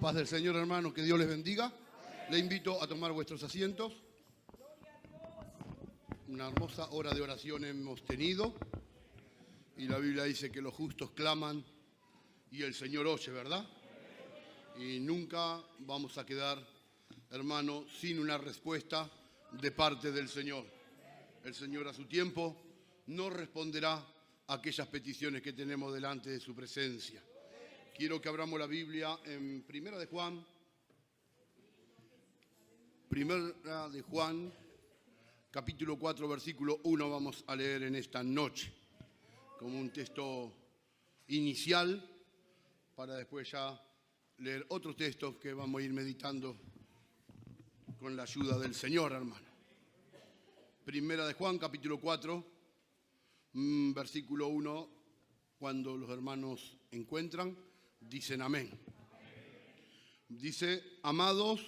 Paz del Señor, hermanos, que Dios les bendiga. Le invito a tomar vuestros asientos. Una hermosa hora de oración hemos tenido. Y la Biblia dice que los justos claman y el Señor oye, ¿verdad? Y nunca vamos a quedar, hermano, sin una respuesta de parte del Señor. El Señor a su tiempo nos responderá a aquellas peticiones que tenemos delante de su presencia. Quiero que abramos la Biblia en Primera de Juan. Primera de Juan, capítulo 4, versículo 1, vamos a leer en esta noche, como un texto inicial, para después ya leer otros textos que vamos a ir meditando con la ayuda del Señor, hermano. Primera de Juan, capítulo 4, versículo 1, cuando los hermanos encuentran, dicen amén. Dice: amados,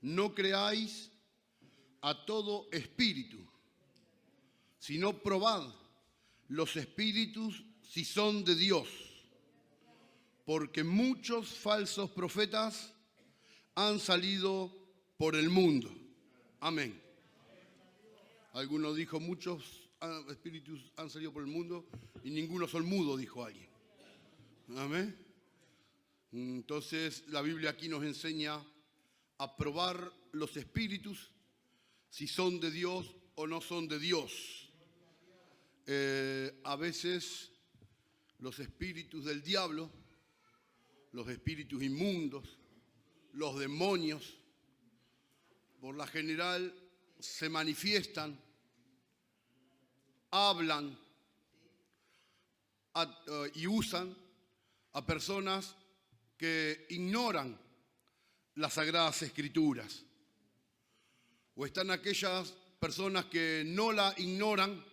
no creáis a todo espíritu, sino probad los espíritus si son de Dios, porque muchos falsos profetas han salido por el mundo. Amén. Alguno dijo: muchos espíritus han salido por el mundo y ninguno son mudo, dijo alguien. Amén. Entonces la Biblia aquí nos enseña a probar los espíritus si son de Dios o no son de Dios. A veces los espíritus del diablo, los espíritus inmundos, los demonios, por la general se manifiestan, hablan y usan a personas que ignoran las Sagradas Escrituras. O están aquellas personas que no la ignoran,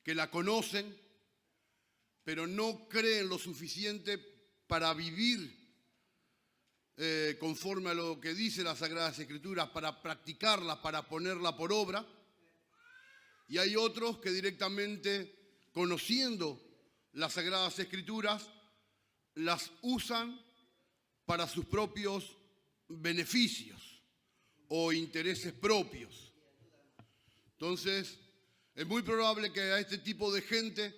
que la conocen, pero no creen lo suficiente para vivir conforme a lo que dice las Sagradas Escrituras, para practicarla, para ponerla por obra. Y hay otros que directamente, conociendo las Sagradas Escrituras, las usan para sus propios beneficios o intereses propios. Entonces, es muy probable que a este tipo de gente,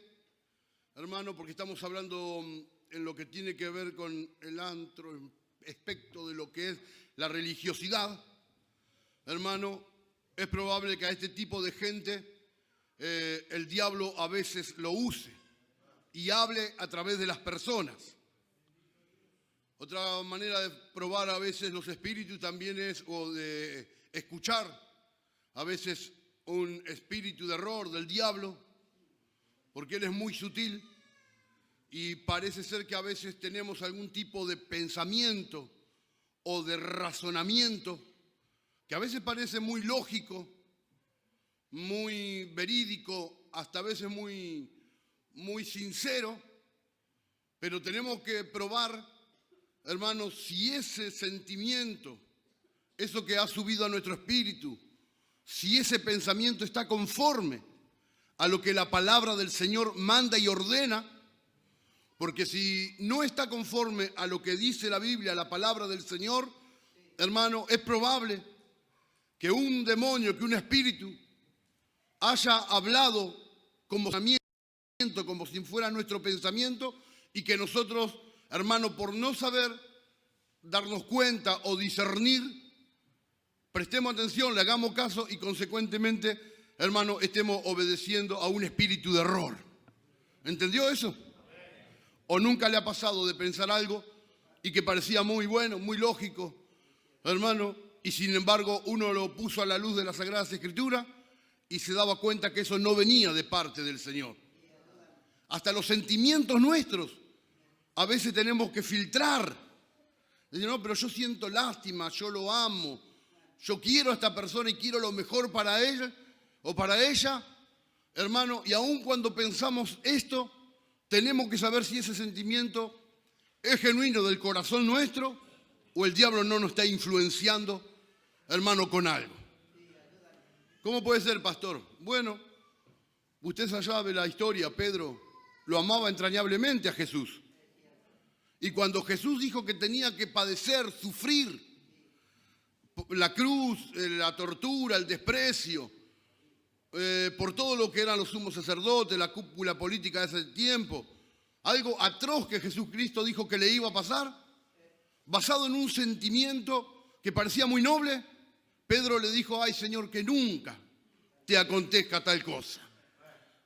hermano, porque estamos hablando en lo que tiene que ver con el aspecto de lo que es la religiosidad, hermano, es probable que a este tipo de gente el diablo a veces lo use y hable a través de las personas. Otra manera de probar a veces los espíritus también es, o de escuchar a veces un espíritu de error del diablo, porque él es muy sutil y parece ser que a veces tenemos algún tipo de pensamiento o de razonamiento que a veces parece muy lógico, muy verídico, hasta a veces muy sincero, pero tenemos que probar, hermanos, si ese sentimiento, eso que ha subido a nuestro espíritu, si ese pensamiento está conforme a lo que la palabra del Señor manda y ordena, porque si no está conforme a lo que dice la Biblia, la palabra del Señor, hermano, es probable que un demonio, que un espíritu haya hablado como pensamiento, como si fuera nuestro pensamiento, y que nosotros, hermano, por no saber darnos cuenta o discernir, prestemos atención, le hagamos caso y consecuentemente, hermano, estemos obedeciendo a un espíritu de error. ¿Entendió eso? ¿O nunca le ha pasado de pensar algo y que parecía muy bueno, muy lógico, hermano, y sin embargo uno lo puso a la luz de las Sagradas Escrituras y se daba cuenta que eso no venía de parte del Señor? Hasta los sentimientos nuestros a veces tenemos que filtrar. Decir: no, pero yo siento lástima, yo lo amo, yo quiero a esta persona y quiero lo mejor para él o para ella, hermano, y aun cuando pensamos esto, tenemos que saber si ese sentimiento es genuino del corazón nuestro o el diablo no nos está influenciando, hermano, con algo. ¿Cómo puede ser, pastor? Bueno, usted sabe la historia. Pedro lo amaba entrañablemente a Jesús. Y cuando Jesús dijo que tenía que padecer, sufrir la cruz, la tortura, el desprecio, por todo lo que eran los sumos sacerdotes, la cúpula política de ese tiempo, algo atroz que Jesucristo dijo que le iba a pasar, basado en un sentimiento que parecía muy noble, Pedro le dijo: ay, Señor, que nunca te acontezca tal cosa.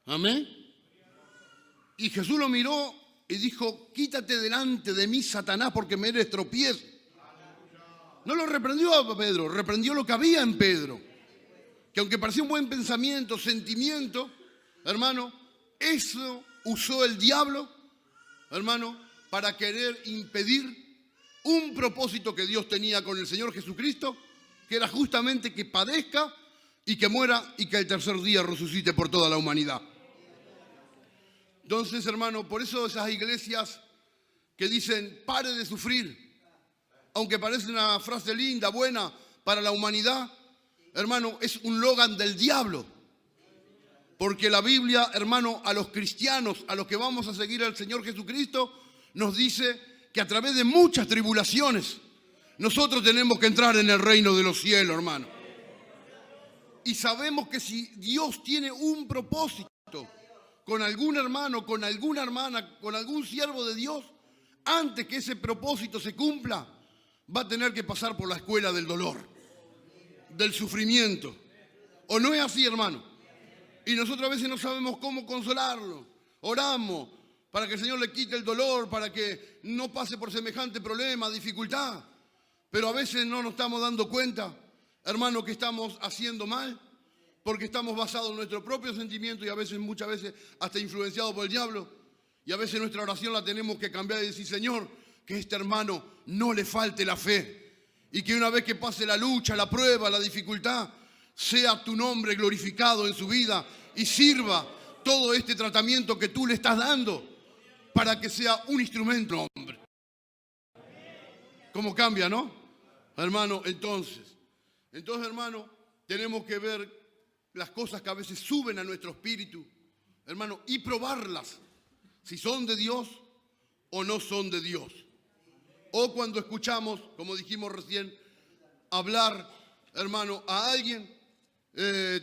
Amén. Y Jesús lo miró y dijo: quítate delante de mí, Satanás, porque me eres tropiezo. No lo reprendió a Pedro, reprendió lo que había en Pedro. Que aunque parecía un buen pensamiento, sentimiento, hermano, eso usó el diablo, hermano, para querer impedir un propósito que Dios tenía con el Señor Jesucristo, que era justamente que padezca y que muera y que el tercer día resucite por toda la humanidad. Entonces, hermano, por eso esas iglesias que dicen pare de sufrir, aunque parece una frase linda, buena para la humanidad, hermano, es un logan del diablo. Porque la Biblia, hermano, a los cristianos, a los que vamos a seguir al Señor Jesucristo, nos dice que a través de muchas tribulaciones nosotros tenemos que entrar en el reino de los cielos, hermano. Y sabemos que si Dios tiene un propósito con algún hermano, con alguna hermana, con algún siervo de Dios, antes que ese propósito se cumpla, va a tener que pasar por la escuela del dolor, del sufrimiento. ¿O no es así, hermano? Y nosotros a veces no sabemos cómo consolarlo. Oramos para que el Señor le quite el dolor, para que no pase por semejante problema, dificultad. Pero a veces no nos estamos dando cuenta, hermano, que estamos haciendo mal, porque estamos basados en nuestro propio sentimiento y a veces, muchas veces, hasta influenciados por el diablo. Y a veces nuestra oración la tenemos que cambiar y decir: Señor, que este hermano no le falte la fe. Y que una vez que pase la lucha, la prueba, la dificultad, sea tu nombre glorificado en su vida y sirva todo este tratamiento que tú le estás dando para que sea un instrumento, hombre. ¿Cómo cambia, no? Hermano, entonces, hermano, tenemos que ver las cosas que a veces suben a nuestro espíritu, hermano, y probarlas, si son de Dios o no son de Dios. O cuando escuchamos, como dijimos recién, hablar, hermano, a alguien,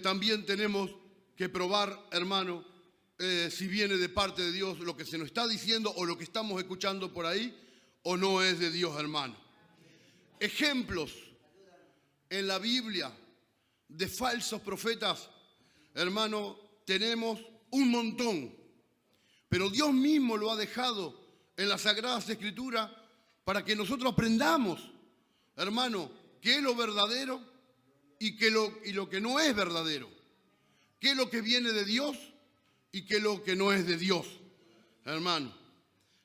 también tenemos que probar, hermano, si viene de parte de Dios lo que se nos está diciendo o lo que estamos escuchando por ahí, o no es de Dios, hermano. Ejemplos en la Biblia de falsos profetas, hermano, tenemos un montón. Pero Dios mismo lo ha dejado en las Sagradas Escrituras para que nosotros aprendamos, hermano, qué es lo verdadero y lo que no es verdadero. Qué es lo que viene de Dios y qué es lo que no es de Dios, hermano.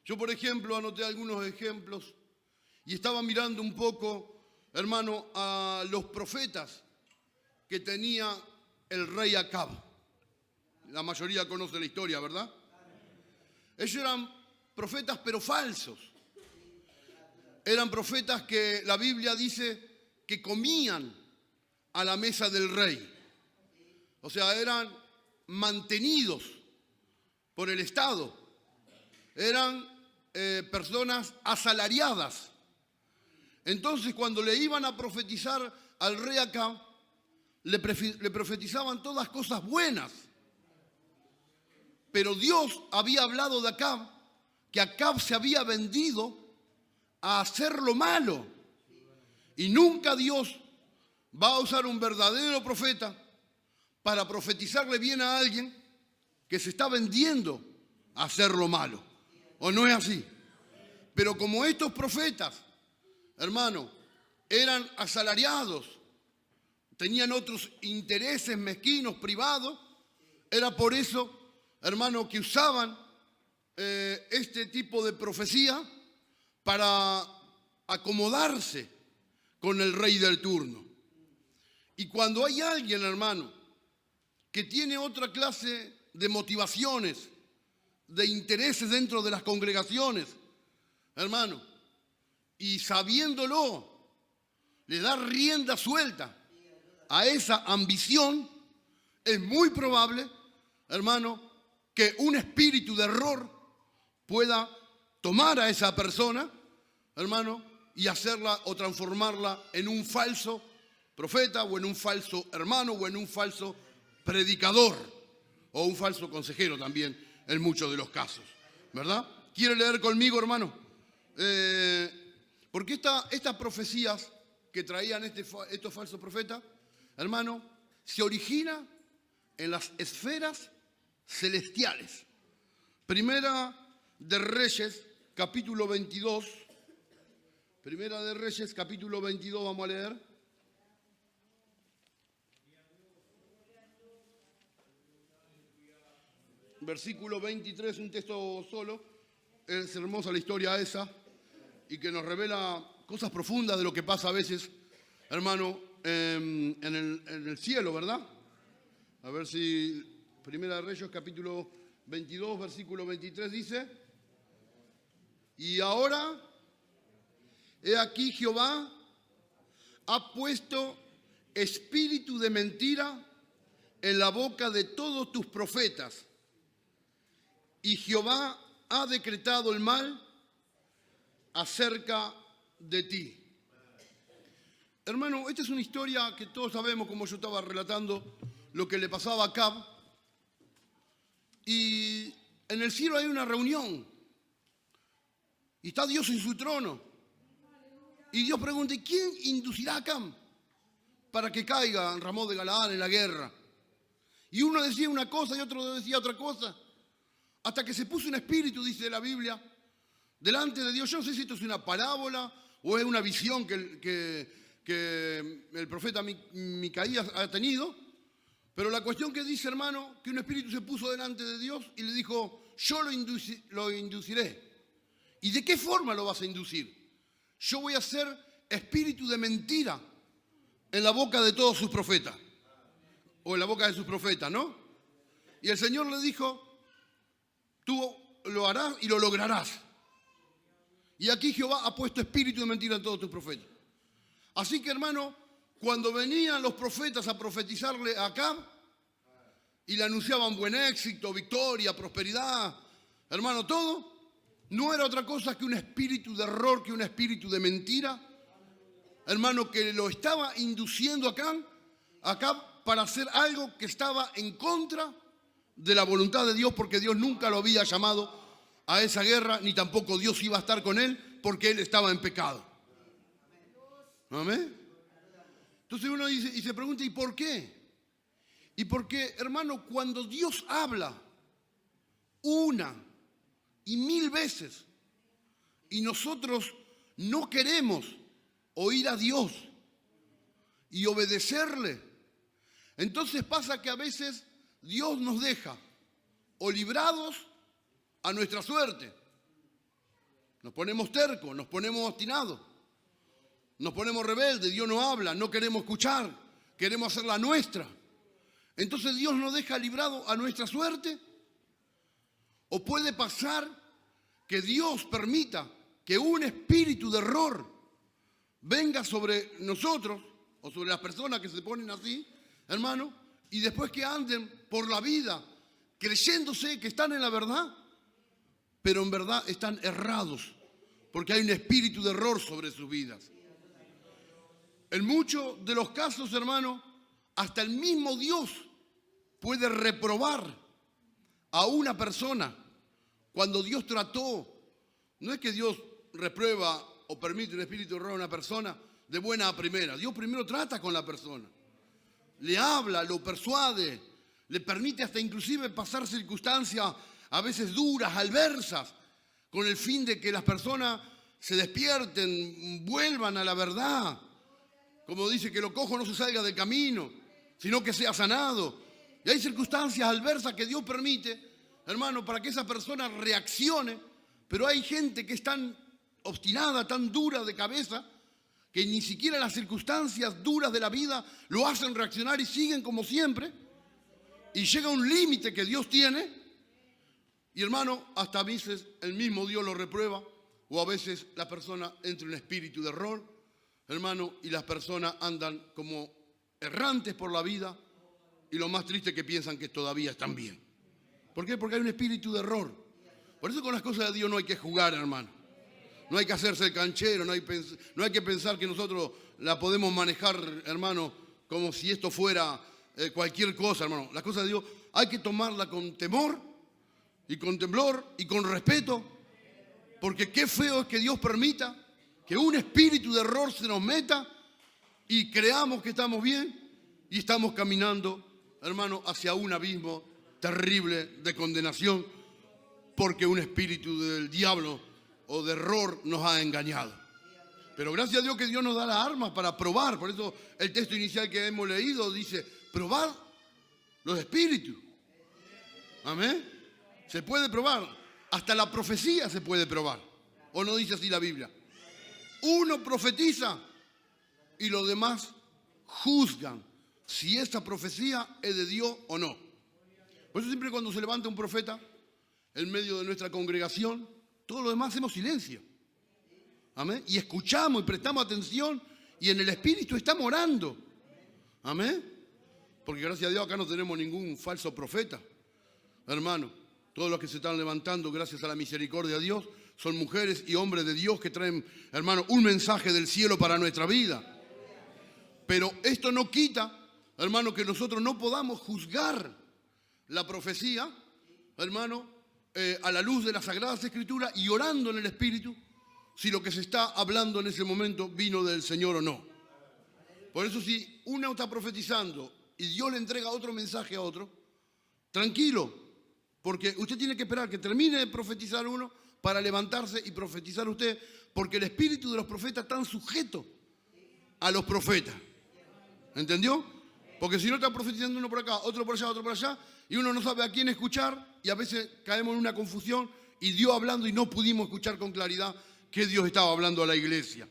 Yo, por ejemplo, anoté algunos ejemplos y estaba mirando un poco, hermano, a los profetas que tenía el rey Acab. La mayoría conoce la historia, ¿verdad? Ellos eran profetas pero falsos. Eran profetas que la Biblia dice que comían a la mesa del rey. O sea, eran mantenidos por el Estado. Eran personas asalariadas. Entonces, cuando le iban a profetizar al rey Acab, le profetizaban todas cosas buenas. Pero Dios había hablado de Acab, que Acab se había vendido a hacer lo malo. Y nunca Dios va a usar un verdadero profeta para profetizarle bien a alguien que se está vendiendo a hacer lo malo. ¿O no es así? Pero como estos profetas, hermano, eran asalariados, tenían otros intereses mezquinos, privados, era por eso, hermano, que usaban este tipo de profecía para acomodarse con el rey del turno. Y cuando hay alguien, hermano, que tiene otra clase de motivaciones, de intereses dentro de las congregaciones, hermano, y sabiéndolo, le da rienda suelta a esa ambición, es muy probable, hermano, que un espíritu de error pueda tomar a esa persona, hermano, y hacerla o transformarla en un falso profeta o en un falso hermano o en un falso predicador o un falso consejero también en muchos de los casos, ¿verdad? ¿Quiere leer conmigo, hermano? Porque estas profecías que traían estos falsos profetas, hermano, se origina en las esferas celestiales. Primera de Reyes, capítulo 22. Primera de Reyes, capítulo 22, vamos a leer. Versículo 23, un texto solo. Es hermosa la historia esa y que nos revela cosas profundas de lo que pasa a veces, hermano, en el cielo, ¿verdad? A ver si Primera de Reyes, capítulo 22, versículo 23 dice: y ahora, he aquí Jehová ha puesto espíritu de mentira en la boca de todos tus profetas, y Jehová ha decretado el mal acerca de ti. Hermano, esta es una historia que todos sabemos, como yo estaba relatando lo que le pasaba a Acab. Y en el cielo hay una reunión. Y está Dios en su trono. Y Dios pregunta: ¿y quién inducirá a Acab para que caiga en Ramón de Galaad en la guerra? Y uno decía una cosa y otro decía otra cosa. Hasta que se puso un espíritu, dice la Biblia, delante de Dios. Yo no sé si esto es una parábola o es una visión que el profeta Micaías ha tenido, pero la cuestión que dice, hermano, que un espíritu se puso delante de Dios y le dijo: yo lo induciré. ¿Y de qué forma lo vas a inducir? Yo voy a ser espíritu de mentira en la boca de todos sus profetas, o en la boca de sus profetas, ¿no? Y el Señor le dijo: tú lo harás y lo lograrás. Y aquí Jehová ha puesto espíritu de mentira en todos tus profetas. Así que, hermano, cuando venían los profetas a profetizarle a Acab y le anunciaban buen éxito, victoria, prosperidad, hermano, todo, no era otra cosa que un espíritu de error, que un espíritu de mentira, hermano, que lo estaba induciendo a Acab para hacer algo que estaba en contra de la voluntad de Dios, porque Dios nunca lo había llamado a esa guerra, ni tampoco Dios iba a estar con él, porque él estaba en pecado. ¿Amén? Entonces uno dice y se pregunta: ¿y por qué? Y porque, hermano, cuando Dios habla una y mil veces y nosotros no queremos oír a Dios y obedecerle, entonces pasa que a veces Dios nos deja o librados a nuestra suerte. Nos ponemos tercos, nos ponemos obstinados, nos ponemos rebeldes. Dios no habla, no queremos escuchar, queremos hacer la nuestra. Entonces Dios nos deja librado a nuestra suerte. O puede pasar que Dios permita que un espíritu de error venga sobre nosotros o sobre las personas que se ponen así, hermano, y después que anden por la vida creyéndose que están en la verdad, pero en verdad están errados, porque hay un espíritu de error sobre sus vidas. En muchos de los casos, hermano, hasta el mismo Dios puede reprobar a una persona cuando Dios trató. No es que Dios reprueba o permite un espíritu de error a una persona de buena a primera. Dios primero trata con la persona, le habla, lo persuade, le permite hasta inclusive pasar circunstancias a veces duras, adversas, con el fin de que las personas se despierten, vuelvan a la verdad. Como dice, que lo cojo no se salga del camino, sino que sea sanado. Y hay circunstancias adversas que Dios permite, hermano, para que esa persona reaccione. Pero hay gente que es tan obstinada, tan dura de cabeza, que ni siquiera las circunstancias duras de la vida lo hacen reaccionar y siguen como siempre. Y llega un límite que Dios tiene. Y, hermano, hasta a veces el mismo Dios lo reprueba. O a veces la persona entra en un espíritu de error, hermano, y las personas andan como errantes por la vida. Y lo más triste es que piensan que todavía están bien. ¿Por qué? Porque hay un espíritu de error. Por eso con las cosas de Dios no hay que jugar, hermano. No hay que hacerse el canchero, no hay que pensar que nosotros la podemos manejar, hermano, como si esto fuera cualquier cosa, hermano. Las cosas de Dios hay que tomarla con temor y con temblor y con respeto, porque qué feo es que Dios permita que un espíritu de error se nos meta y creamos que estamos bien y estamos caminando, hermano, hacia un abismo terrible de condenación, porque un espíritu del diablo o de error nos ha engañado. Pero gracias a Dios que Dios nos da las armas para probar. Por eso el texto inicial que hemos leído dice, probar los espíritus. Amén. Se puede probar. Hasta la profecía se puede probar. ¿O no dice así la Biblia? Uno profetiza y los demás juzgan si esa profecía es de Dios o no. Por eso siempre cuando se levanta un profeta en medio de nuestra congregación, todos los demás hacemos silencio. Amén. Y escuchamos y prestamos atención y en el Espíritu estamos orando. Amén. Porque gracias a Dios acá no tenemos ningún falso profeta. Hermano, todos los que se están levantando gracias a la misericordia de Dios son mujeres y hombres de Dios que traen, hermano, un mensaje del cielo para nuestra vida. Pero esto no quita, hermano, que nosotros no podamos juzgar la profecía, hermano, a la luz de las Sagradas Escrituras y orando en el Espíritu, si lo que se está hablando en ese momento vino del Señor o no. Por eso si uno está profetizando y Dios le entrega otro mensaje a otro, tranquilo, porque usted tiene que esperar que termine de profetizar uno para levantarse y profetizar usted, porque el espíritu de los profetas está sujeto a los profetas. ¿Entendió? Porque si no está profetizando uno por acá, otro por allá, y uno no sabe a quién escuchar, y a veces caemos en una confusión, y Dios hablando y no pudimos escuchar con claridad que Dios estaba hablando a la iglesia.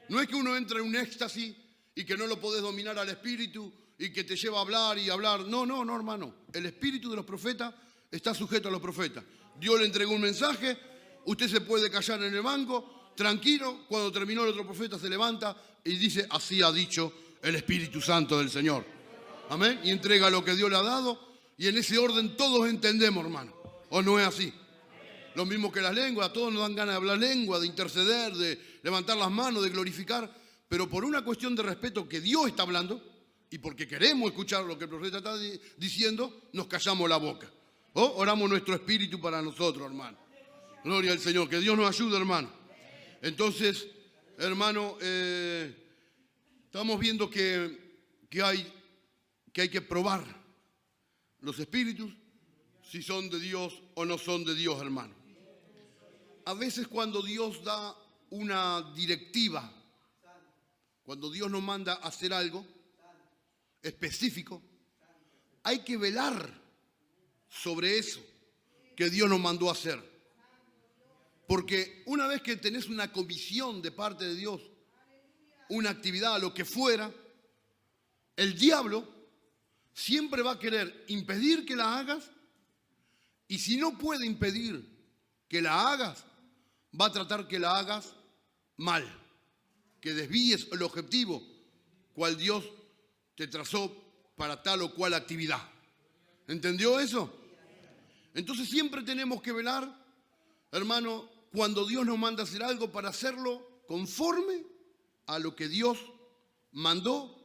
No es que uno entre en un éxtasis y que no lo podés dominar al espíritu y que te lleva a hablar y hablar. No, hermano. El espíritu de los profetas está sujeto a los profetas. Dios le entregó un mensaje, usted se puede callar en el banco, tranquilo, cuando terminó el otro profeta se levanta y dice, así ha dicho el Espíritu Santo del Señor. Amén. Y entrega lo que Dios le ha dado y en ese orden todos entendemos, hermano. ¿O no es así? Lo mismo que las lenguas, a todos nos dan ganas de hablar lengua, de interceder, de levantar las manos, de glorificar, pero por una cuestión de respeto que Dios está hablando y porque queremos escuchar lo que el profeta está diciendo, nos callamos la boca. O oramos nuestro espíritu para nosotros, hermano. Gloria al Señor, que Dios nos ayude, hermano. Entonces, hermano, estamos viendo que hay que probar los espíritus, si son de Dios o no son de Dios, hermano. A veces cuando Dios da una directiva, cuando Dios nos manda a hacer algo específico, hay que velar sobre eso que Dios nos mandó a hacer. Porque una vez que tenés una comisión de parte de Dios, una actividad, lo que fuera, el diablo siempre va a querer impedir que la hagas y si no puede impedir que la hagas, va a tratar que la hagas mal, que desvíes el objetivo cual Dios te trazó para tal o cual actividad. ¿Entendió eso? Entonces siempre tenemos que velar, hermano, cuando Dios nos manda a hacer algo para hacerlo conforme a lo que Dios mandó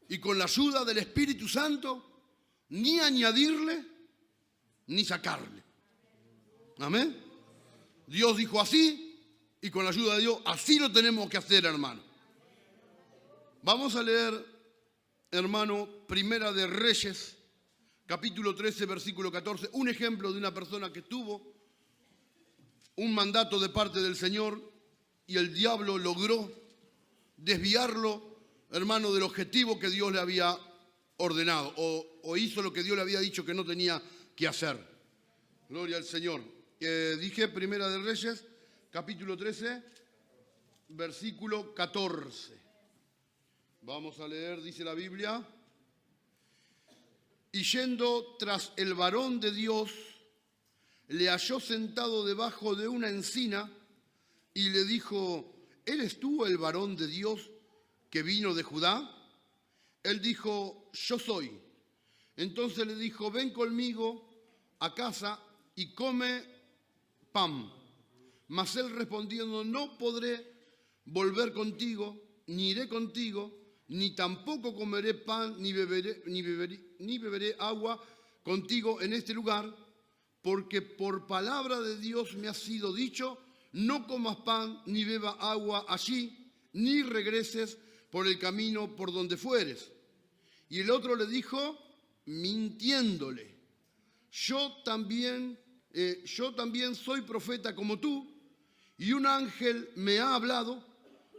y con la ayuda del Espíritu Santo, ni añadirle ni sacarle. Amén. Dios dijo así y con la ayuda de Dios así lo tenemos que hacer, hermano. Vamos a leer, hermano, Primera de Reyes, capítulo 13, versículo 14, un ejemplo de una persona que tuvo un mandato de parte del Señor y el diablo logró desviarlo, hermano, del objetivo que Dios le había ordenado o hizo lo que Dios le había dicho que no tenía que hacer. Gloria al Señor. Dije Primera de Reyes, capítulo 13, versículo 14. Vamos a leer, dice la Biblia. Y yendo tras el varón de Dios, le halló sentado debajo de una encina y le dijo, ¿eres tú el varón de Dios que vino de Judá? Él dijo, yo soy. Entonces le dijo, ven conmigo a casa y come pan. Mas él respondiendo, no podré volver contigo, ni iré contigo, ni tampoco comeré pan, ni beberé agua contigo en este lugar, porque por palabra de Dios me ha sido dicho, no comas pan, ni beba agua allí, ni regreses por el camino por donde fueres. Y el otro le dijo, mintiéndole, yo también soy profeta como tú, y un ángel me ha hablado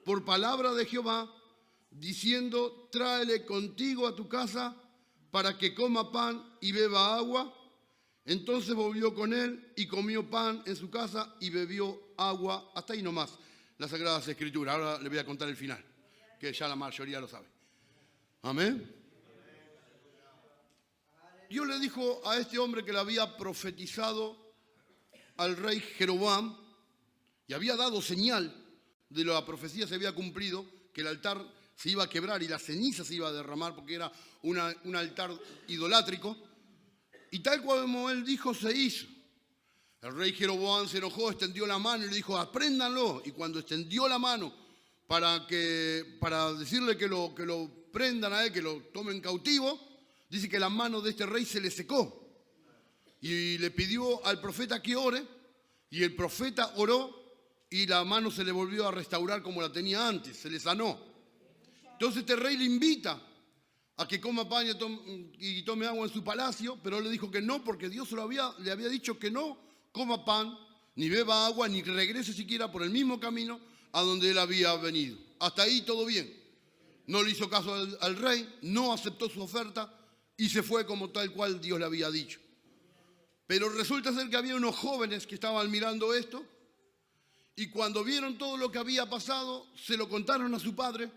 por palabra de Jehová, diciendo, tráele contigo a tu casa para que coma pan y beba agua. Entonces volvió con él y comió pan en su casa y bebió agua. Hasta ahí nomás, las Sagradas Escrituras. Ahora le voy a contar el final, que ya la mayoría lo sabe. Amén. Dios le dijo a este hombre que le había profetizado al rey Jeroboam y había dado señal de la profecía se había cumplido, que el altar se iba a quebrar y la ceniza se iba a derramar porque era un altar idolátrico. Y tal como él dijo, se hizo. El rey Jeroboam se enojó, extendió la mano y le dijo, apréndanlo. Y cuando extendió la mano para decirle que lo prendan a él, que lo tomen cautivo, dice que la mano de este rey se le secó. Y le pidió al profeta que ore, y el profeta oró, y la mano se le volvió a restaurar como la tenía antes, se le sanó. Entonces este rey le invita a que coma pan y tome agua en su palacio, pero él le dijo que no, porque Dios le había dicho que no coma pan, ni beba agua, ni regrese siquiera por el mismo camino a donde él había venido. Hasta ahí todo bien. No le hizo caso al rey, no aceptó su oferta y se fue como tal cual Dios le había dicho. Pero resulta ser que había unos jóvenes que estaban mirando esto y cuando vieron todo lo que había pasado, se lo contaron a su padre.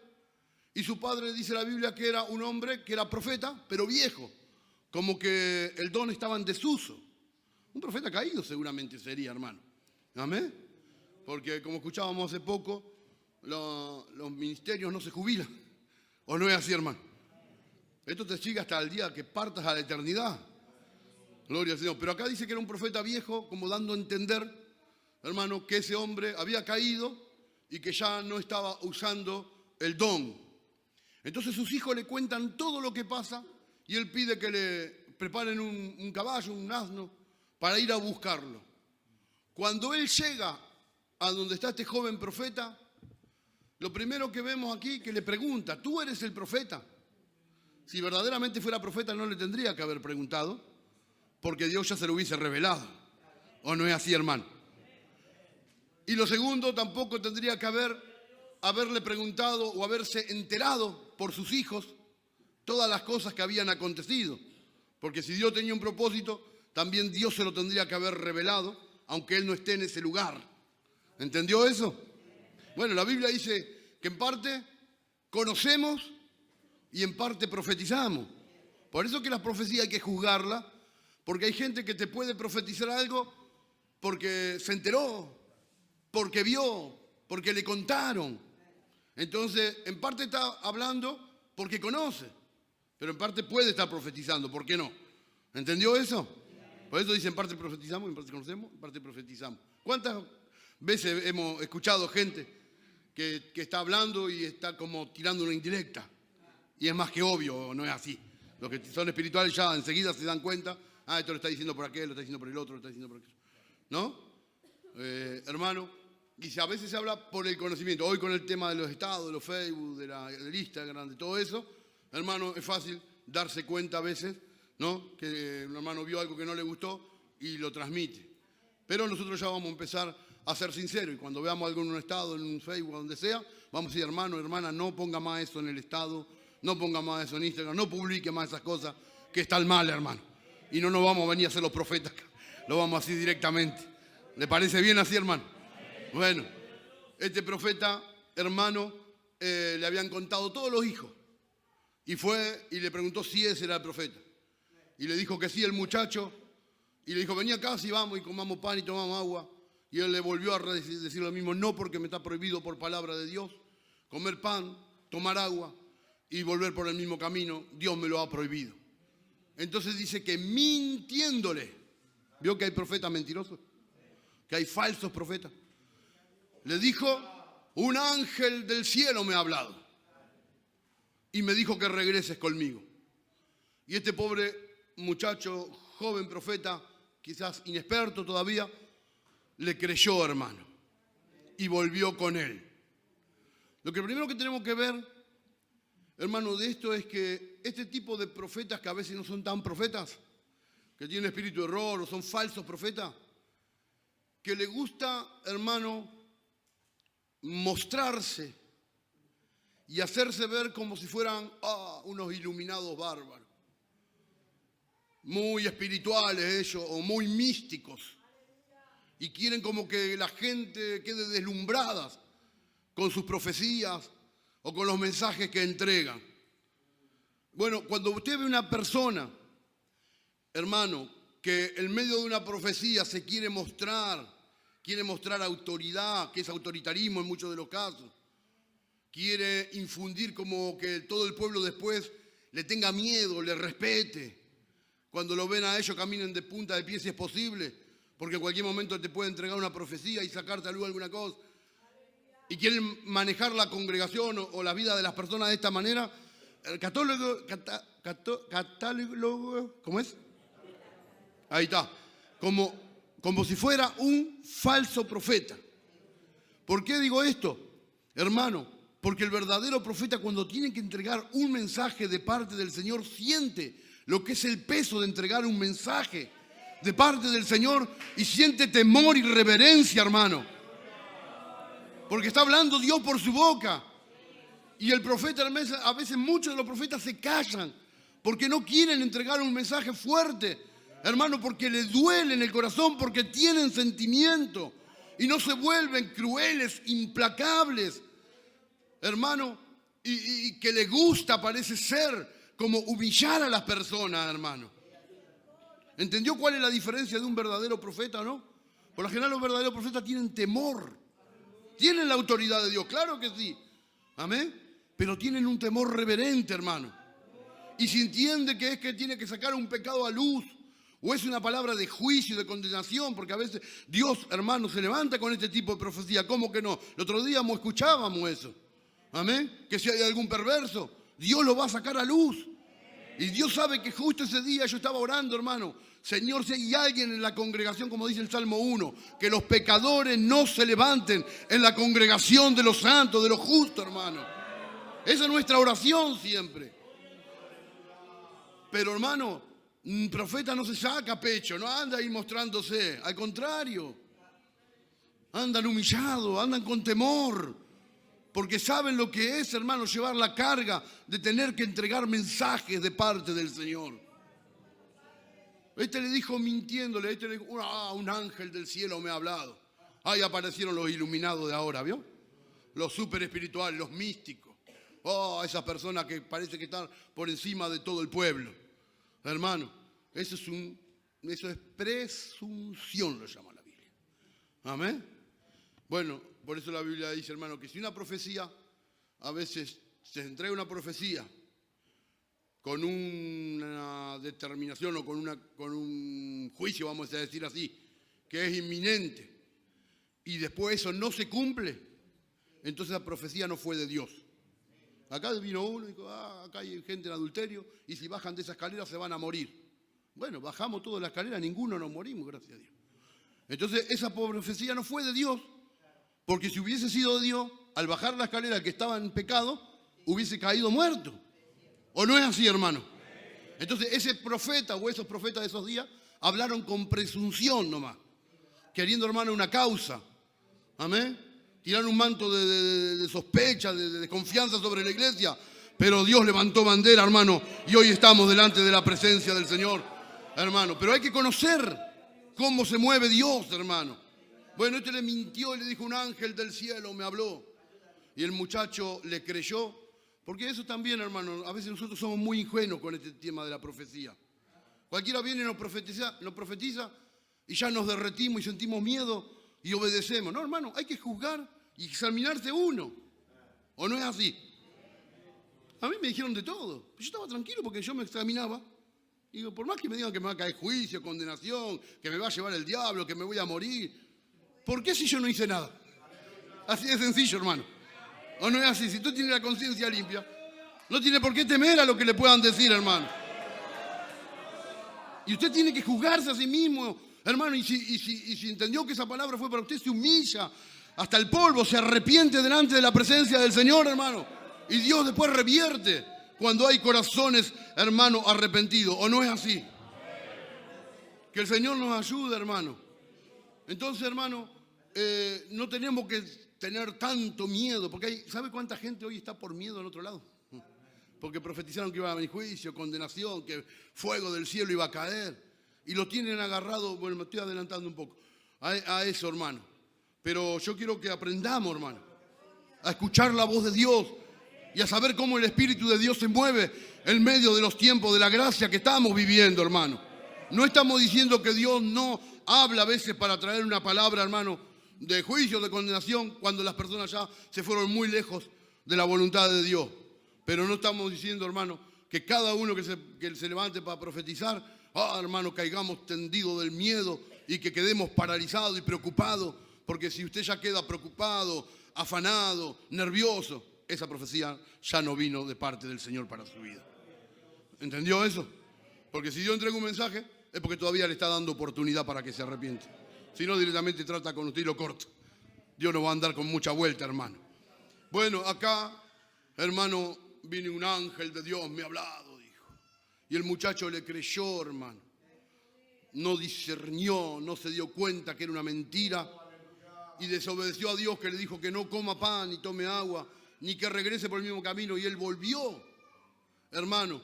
Y su padre, dice la Biblia, que era un hombre que era profeta, pero viejo, como que el don estaba en desuso. Un profeta caído seguramente sería, hermano. ¿Amén? Porque como escuchábamos hace poco, los ministerios no se jubilan. ¿O no es así, hermano? Esto te sigue hasta el día que partas a la eternidad. Gloria al Señor. Pero acá dice que era un profeta viejo, como dando a entender, hermano, que ese hombre había caído y que ya no estaba usando el don. Entonces sus hijos le cuentan todo lo que pasa y él pide que le preparen un caballo, un asno, para ir a buscarlo. Cuando él llega a donde está este joven profeta, lo primero que vemos aquí que le pregunta, ¿tú eres el profeta? Si verdaderamente fuera profeta no le tendría que haber preguntado, porque Dios ya se lo hubiese revelado. ¿O no es así, hermano? Y lo segundo, tampoco tendría que haberle preguntado o haberse enterado por sus hijos todas las cosas que habían acontecido. Porque si Dios tenía un propósito, también Dios se lo tendría que haber revelado, aunque él no esté en ese lugar. ¿Entendió eso? Bueno, la Biblia dice que en parte conocemos y en parte profetizamos. Por eso que la profecía hay que juzgarla, porque hay gente que te puede profetizar algo porque se enteró, porque vio, porque le contaron. Entonces, en parte está hablando porque conoce, pero en parte puede estar profetizando, ¿por qué no? ¿Entendió eso? Por eso dice, en parte profetizamos, en parte conocemos, en parte profetizamos. ¿Cuántas veces hemos escuchado gente que está hablando y está como tirando una indirecta? Y es más que obvio, no es así. Los que son espirituales ya enseguida se dan cuenta, esto lo está diciendo por aquel, lo está diciendo por el otro, lo está diciendo por aquel. ¿No? Hermano, y a veces se habla por el conocimiento. Hoy con el tema de los estados, de los Facebook, del Instagram, de todo eso, hermano, es fácil darse cuenta a veces, ¿no? Que un hermano vio algo que no le gustó y lo transmite. Pero nosotros ya vamos a empezar a ser sinceros y cuando veamos algo en un estado, en un Facebook, donde sea, vamos a decir, hermano, hermana, no ponga más eso en el estado, no ponga más eso en Instagram, no publique más esas cosas que están mal, hermano. Y no nos vamos a venir a ser los profetas, lo vamos a decir directamente. ¿Le parece bien así, hermano? Bueno, este profeta, hermano, le habían contado todos los hijos. Y fue y le preguntó si ese era el profeta. Y le dijo que sí el muchacho. Y le dijo, vení acá, si vamos y comamos pan y tomamos agua. Y él le volvió a decir lo mismo, no, porque me está prohibido por palabra de Dios comer pan, tomar agua y volver por el mismo camino. Dios me lo ha prohibido. Entonces dice que mintiéndole, ¿vio que hay profetas mentirosos? que hay falsos profetas. Le dijo, un ángel del cielo me ha hablado y me dijo que regreses conmigo. Y este pobre muchacho, joven profeta, quizás inexperto todavía, le creyó, hermano, y volvió con él. Lo que primero que tenemos que ver, hermano, de esto es que este tipo de profetas que a veces no son tan profetas, que tienen espíritu de error o son falsos profetas, que le gusta, hermano, mostrarse y hacerse ver como si fueran unos iluminados bárbaros, muy espirituales ellos o muy místicos, y quieren como que la gente quede deslumbrada con sus profecías o con los mensajes que entregan. Bueno, cuando usted ve una persona, hermano, que en medio de una profecía se quiere mostrar autoridad, que es autoritarismo en muchos de los casos, quiere infundir como que todo el pueblo después le tenga miedo, le respete. Cuando lo ven a ellos, caminen de punta de pie si es posible, porque en cualquier momento te puede entregar una profecía y sacarte a luz alguna cosa. Y quieren manejar la congregación o la vida de las personas de esta manera. El católogo, ¿cómo es? Ahí está. Como si fuera un falso profeta. ¿Por qué digo esto, hermano? Porque el verdadero profeta, cuando tiene que entregar un mensaje de parte del Señor, siente lo que es el peso de entregar un mensaje de parte del Señor y siente temor y reverencia, hermano. Porque está hablando Dios por su boca. Y el profeta, a veces muchos de los profetas se callan porque no quieren entregar un mensaje fuerte, hermano, porque les duele en el corazón, porque tienen sentimiento y no se vuelven crueles, implacables, hermano, y que les gusta, parece ser, como humillar a las personas, hermano. ¿Entendió cuál es la diferencia de un verdadero profeta o no? Por lo general los verdaderos profetas tienen temor. Tienen la autoridad de Dios, claro que sí. Amén. Pero tienen un temor reverente, hermano. Y si entiende que es que tiene que sacar un pecado a luz, o es una palabra de juicio, de condenación, porque a veces Dios, hermano, se levanta con este tipo de profecía. ¿Cómo que no? El otro día escuchábamos eso. Amén. Que si hay algún perverso, Dios lo va a sacar a luz. Y Dios sabe que justo ese día yo estaba orando, hermano. Señor, si hay alguien en la congregación, como dice el Salmo 1, que los pecadores no se levanten en la congregación de los santos, de los justos, hermano. Esa es nuestra oración siempre. Pero, hermano, un profeta no se saca pecho, no anda ahí mostrándose. Al contrario, andan humillados, andan con temor. Porque saben lo que es, hermano, llevar la carga de tener que entregar mensajes de parte del Señor. Este le dijo mintiéndole, le dijo, un ángel del cielo me ha hablado. Ahí aparecieron los iluminados de ahora, ¿vio? Los súper espirituales, los místicos. Esas personas que parece que están por encima de todo el pueblo. Hermano, eso es presunción, lo llama la Biblia. Amén. Bueno, por eso la Biblia dice, hermano, que si una profecía, a veces se entrega una profecía con una determinación o con un juicio, vamos a decir así, que es inminente, y después eso no se cumple, entonces la profecía no fue de Dios. Acá vino uno y dijo, acá hay gente en adulterio, y si bajan de esa escalera se van a morir. Bueno, bajamos toda la escalera, ninguno nos morimos, gracias a Dios. Entonces esa profecía no fue de Dios, porque si hubiese sido de Dios, al bajar la escalera el que estaba en pecado, hubiese caído muerto. ¿O no es así, hermano? Entonces ese profeta o esos profetas de esos días hablaron con presunción nomás, queriendo, hermano, una causa. Amén. Tiraron un manto de sospecha, de confianza sobre la iglesia, pero Dios levantó bandera, hermano, y hoy estamos delante de la presencia del Señor, hermano. Pero hay que conocer cómo se mueve Dios, hermano. Bueno, este le mintió y le dijo, un ángel del cielo me habló. Y el muchacho le creyó, porque eso también, hermano, a veces nosotros somos muy ingenuos con este tema de la profecía. Cualquiera viene y nos profetiza y ya nos derretimos y sentimos miedo y obedecemos. No, hermano, hay que juzgar y examinarse uno. ¿O no es así? A mí me dijeron de todo. Yo estaba tranquilo porque yo me examinaba. Digo, por más que me digan que me va a caer juicio, condenación, que me va a llevar el diablo, que me voy a morir. ¿Por qué si yo no hice nada? Así de sencillo, hermano. ¿O no es así? Si tú tienes la conciencia limpia, no tiene por qué temer a lo que le puedan decir, hermano. Y usted tiene que juzgarse a sí mismo, hermano. Y si entendió que esa palabra fue para usted, se humilla hasta el polvo, se arrepiente delante de la presencia del Señor, hermano. Y Dios después revierte cuando hay corazones, hermano, arrepentidos. ¿O no es así? Que el Señor nos ayude, hermano. Entonces, hermano, no tenemos que tener tanto miedo, porque ¿sabe cuánta gente hoy está por miedo al otro lado? Porque profetizaron que iba a venir juicio, condenación, que fuego del cielo iba a caer. Y lo tienen agarrado, bueno, me estoy adelantando un poco, a eso, hermano. Pero yo quiero que aprendamos, hermano, a escuchar la voz de Dios y a saber cómo el Espíritu de Dios se mueve en medio de los tiempos de la gracia que estamos viviendo, hermano. No estamos diciendo que Dios no habla a veces para traer una palabra, hermano, de juicio, de condenación, cuando las personas ya se fueron muy lejos de la voluntad de Dios. Pero no estamos diciendo, hermano, que cada uno que se levante para profetizar, hermano, caigamos tendidos del miedo y que quedemos paralizados y preocupados, porque si usted ya queda preocupado, afanado, nervioso, esa profecía ya no vino de parte del Señor para su vida. ¿Entendió eso? Porque si Dios entrega un mensaje, es porque todavía le está dando oportunidad para que se arrepiente. Si no, directamente trata con usted y lo corta. Dios no va a andar con mucha vuelta, hermano. Bueno, acá, hermano, viene un ángel de Dios, me ha hablado, dijo. Y el muchacho le creyó, hermano. No discernió, no se dio cuenta que era una mentira. Y desobedeció a Dios, que le dijo que no coma pan ni tome agua, ni que regrese por el mismo camino. Y él volvió, hermano,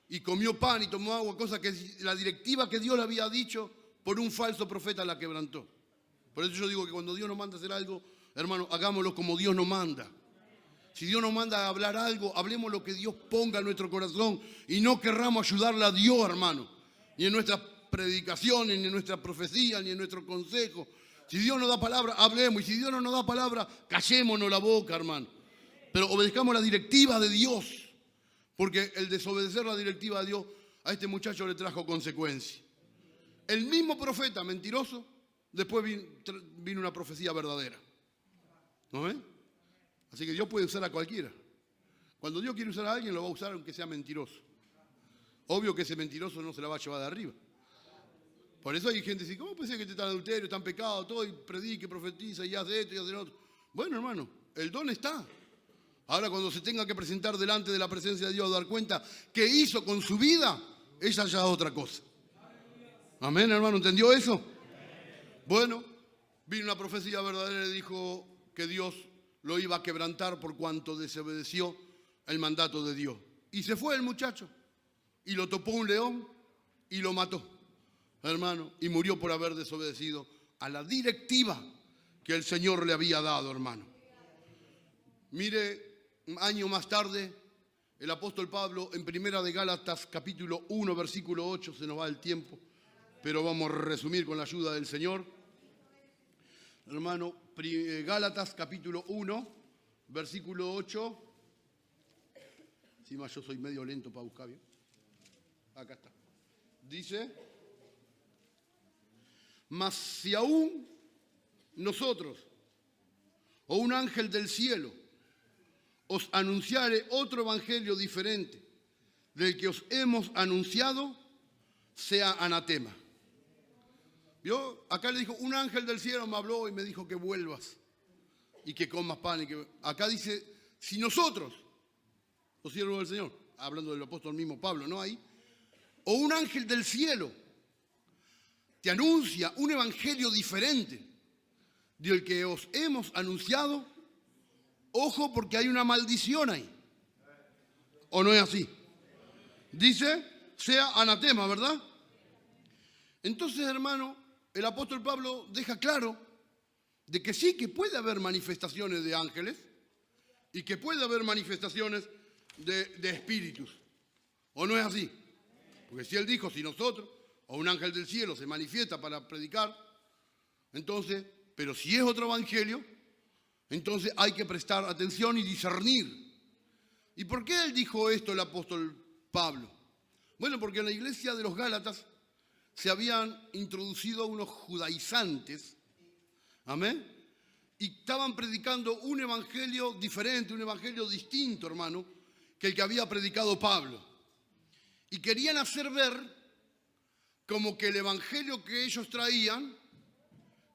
y comió pan y tomó agua, cosa que la directiva que Dios le había dicho, por un falso profeta la quebrantó. Por eso yo digo que cuando Dios nos manda a hacer algo, hermano, hagámoslo como Dios nos manda. Si Dios nos manda a hablar algo, hablemos lo que Dios ponga en nuestro corazón y no querramos ayudarle a Dios, hermano, ni en nuestras predicaciones, ni en nuestra profecía, ni en nuestro consejo. Si Dios nos da palabra, hablemos. Y si Dios no nos da palabra, callémonos la boca, hermano. Pero obedezcamos la directiva de Dios. Porque el desobedecer la directiva de Dios a este muchacho le trajo consecuencias. El mismo profeta mentiroso, después vino una profecía verdadera. ¿No ven? Así que Dios puede usar a cualquiera. Cuando Dios quiere usar a alguien, lo va a usar aunque sea mentiroso. Obvio que ese mentiroso no se la va a llevar de arriba. Por eso hay gente que dice, ¿cómo puede ser que te está en adulterio, está en pecado, todo, y predique, profetiza, y hace esto y hace lo otro? Bueno, hermano, el don está. Ahora cuando se tenga que presentar delante de la presencia de Dios, dar cuenta qué hizo con su vida, esa ya es otra cosa. Amén, hermano, ¿entendió eso? Bueno, vino una profecía verdadera y dijo que Dios lo iba a quebrantar por cuanto desobedeció el mandato de Dios. Y se fue el muchacho, y lo topó un león, y lo mató, hermano, y murió por haber desobedecido a la directiva que el Señor le había dado, hermano. Mire, un año más tarde, el apóstol Pablo, en Primera de Gálatas, capítulo 1, versículo 8, se nos va el tiempo, pero vamos a resumir con la ayuda del Señor. Hermano, Gálatas, capítulo 1, versículo 8. Encima yo soy medio lento para buscar bien. Acá está. Dice, mas si aún nosotros o un ángel del cielo os anunciare otro evangelio diferente del que os hemos anunciado, sea anatema. ¿Vio? Acá le dijo, un ángel del cielo me habló y me dijo que vuelvas y que comas pan. Acá dice, si nosotros, los siervos del Señor, hablando del apóstol mismo Pablo, ¿no? Ahí, o un ángel del cielo te anuncia un evangelio diferente del que os hemos anunciado, ojo, porque hay una maldición ahí. ¿O no es así? Dice, sea anatema, ¿verdad? Entonces, hermano, el apóstol Pablo deja claro de que sí, que puede haber manifestaciones de ángeles y que puede haber manifestaciones de espíritus. ¿O no es así? Porque si él dijo, si nosotros o un ángel del cielo se manifiesta para predicar, entonces, pero si es otro evangelio, entonces hay que prestar atención y discernir. ¿Y por qué él dijo esto, el apóstol Pablo? Bueno, porque en la iglesia de los Gálatas se habían introducido unos judaizantes, Amén. Y estaban predicando un evangelio diferente, un evangelio distinto, hermano, que el que había predicado Pablo. Y querían hacer ver como que el evangelio que ellos traían,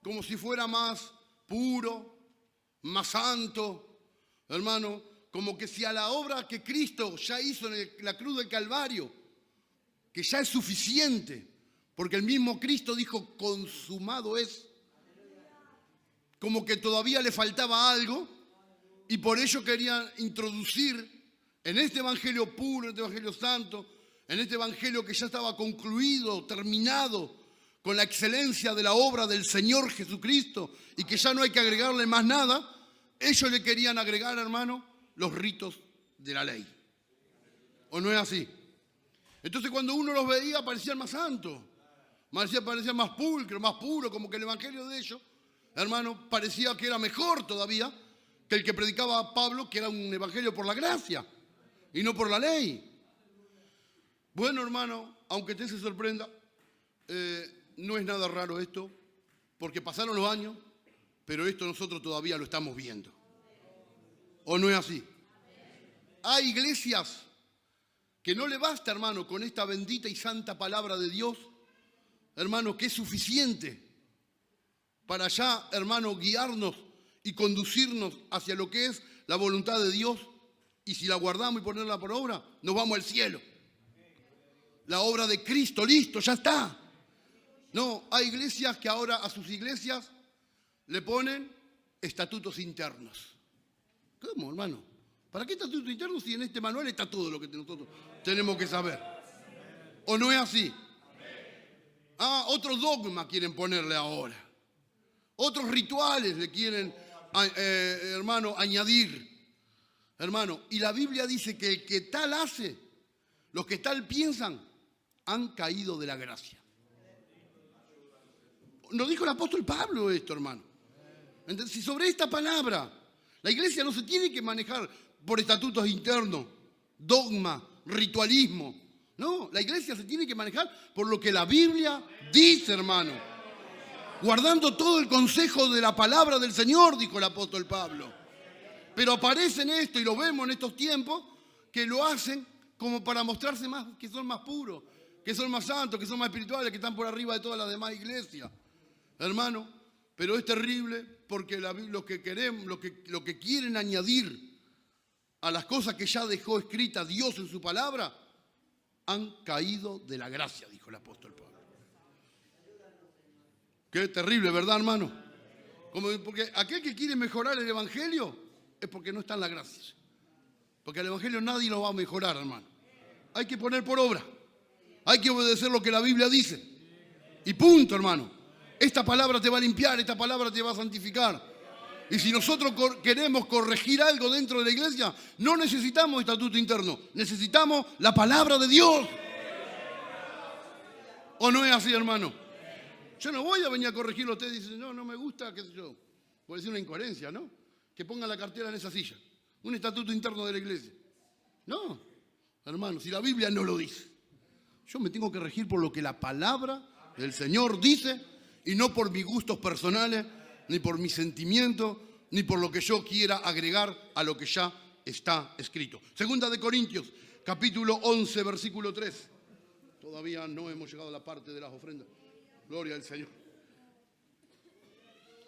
como si fuera más puro, más santo, hermano, como que si a la obra que Cristo ya hizo en la cruz del Calvario, que ya es suficiente, porque el mismo Cristo dijo, consumado es, como que todavía le faltaba algo, y por ello querían introducir en este evangelio puro, en este evangelio santo, en este evangelio que ya estaba concluido, terminado, con la excelencia de la obra del Señor Jesucristo, y que ya no hay que agregarle más nada, ellos le querían agregar, hermano, los ritos de la ley. ¿O no es así? Entonces cuando uno los veía parecían más santos, parecían más pulcros, más puros, como que el evangelio de ellos, hermano, parecía que era mejor todavía que el que predicaba Pablo, que era un evangelio por la gracia y no por la ley. Bueno, hermano, aunque usted se sorprenda, no es nada raro esto, porque pasaron los años, pero esto nosotros todavía lo estamos viendo. ¿O no es así? Hay iglesias que no le basta, hermano, con esta bendita y santa palabra de Dios, hermano, que es suficiente para ya, hermano, guiarnos y conducirnos hacia lo que es la voluntad de Dios. Y si la guardamos y ponerla por obra, nos vamos al cielo. La obra de Cristo, listo, ya está. No, hay iglesias que ahora a sus iglesias le ponen estatutos internos. ¿Cómo, hermano? ¿Para qué estatutos internos si en este manual está todo lo que nosotros tenemos que saber? ¿O no es así? Otros dogmas quieren ponerle ahora. Otros rituales le quieren, hermano, añadir. Hermano, y la Biblia dice que el que tal hace, los que tal piensan, han caído de la gracia. Nos dijo el apóstol Pablo esto, hermano. Entonces, si sobre esta palabra, la iglesia no se tiene que manejar por estatutos internos, dogma, ritualismo. No, la iglesia se tiene que manejar por lo que la Biblia dice, hermano. Guardando todo el consejo de la palabra del Señor, dijo el apóstol Pablo. Pero aparece en esto, y lo vemos en estos tiempos, que lo hacen como para mostrarse más, que son más puros, que son más santos, que son más espirituales, que están por arriba de todas las demás iglesias. Hermano, pero es terrible porque lo que quieren añadir a las cosas que ya dejó escrita Dios en su palabra, han caído de la gracia, dijo el apóstol Pablo. Qué terrible, ¿verdad, hermano? Porque aquel que quiere mejorar el evangelio es porque no está en la gracia. Porque el evangelio nadie lo va a mejorar, hermano. Hay que poner por obra. Hay que obedecer lo que la Biblia dice. Y punto, hermano. Esta palabra te va a limpiar, esta palabra te va a santificar. Y si nosotros queremos corregir algo dentro de la iglesia, no necesitamos estatuto interno, necesitamos la palabra de Dios. ¿O no es así, hermano? Yo no voy a venir a corregirlo. Usted dice, no me gusta, qué sé yo. Puede ser una incoherencia, ¿no? Que ponga la cartera en esa silla. Un estatuto interno de la iglesia. No, hermano, si la Biblia no lo dice. Yo me tengo que regir por lo que la palabra del Señor dice y no por mis gustos personales, ni por mis sentimientos, ni por lo que yo quiera agregar a lo que ya está escrito. Segunda de Corintios, capítulo 11, versículo 3. Todavía no hemos llegado a la parte de las ofrendas. Gloria al Señor.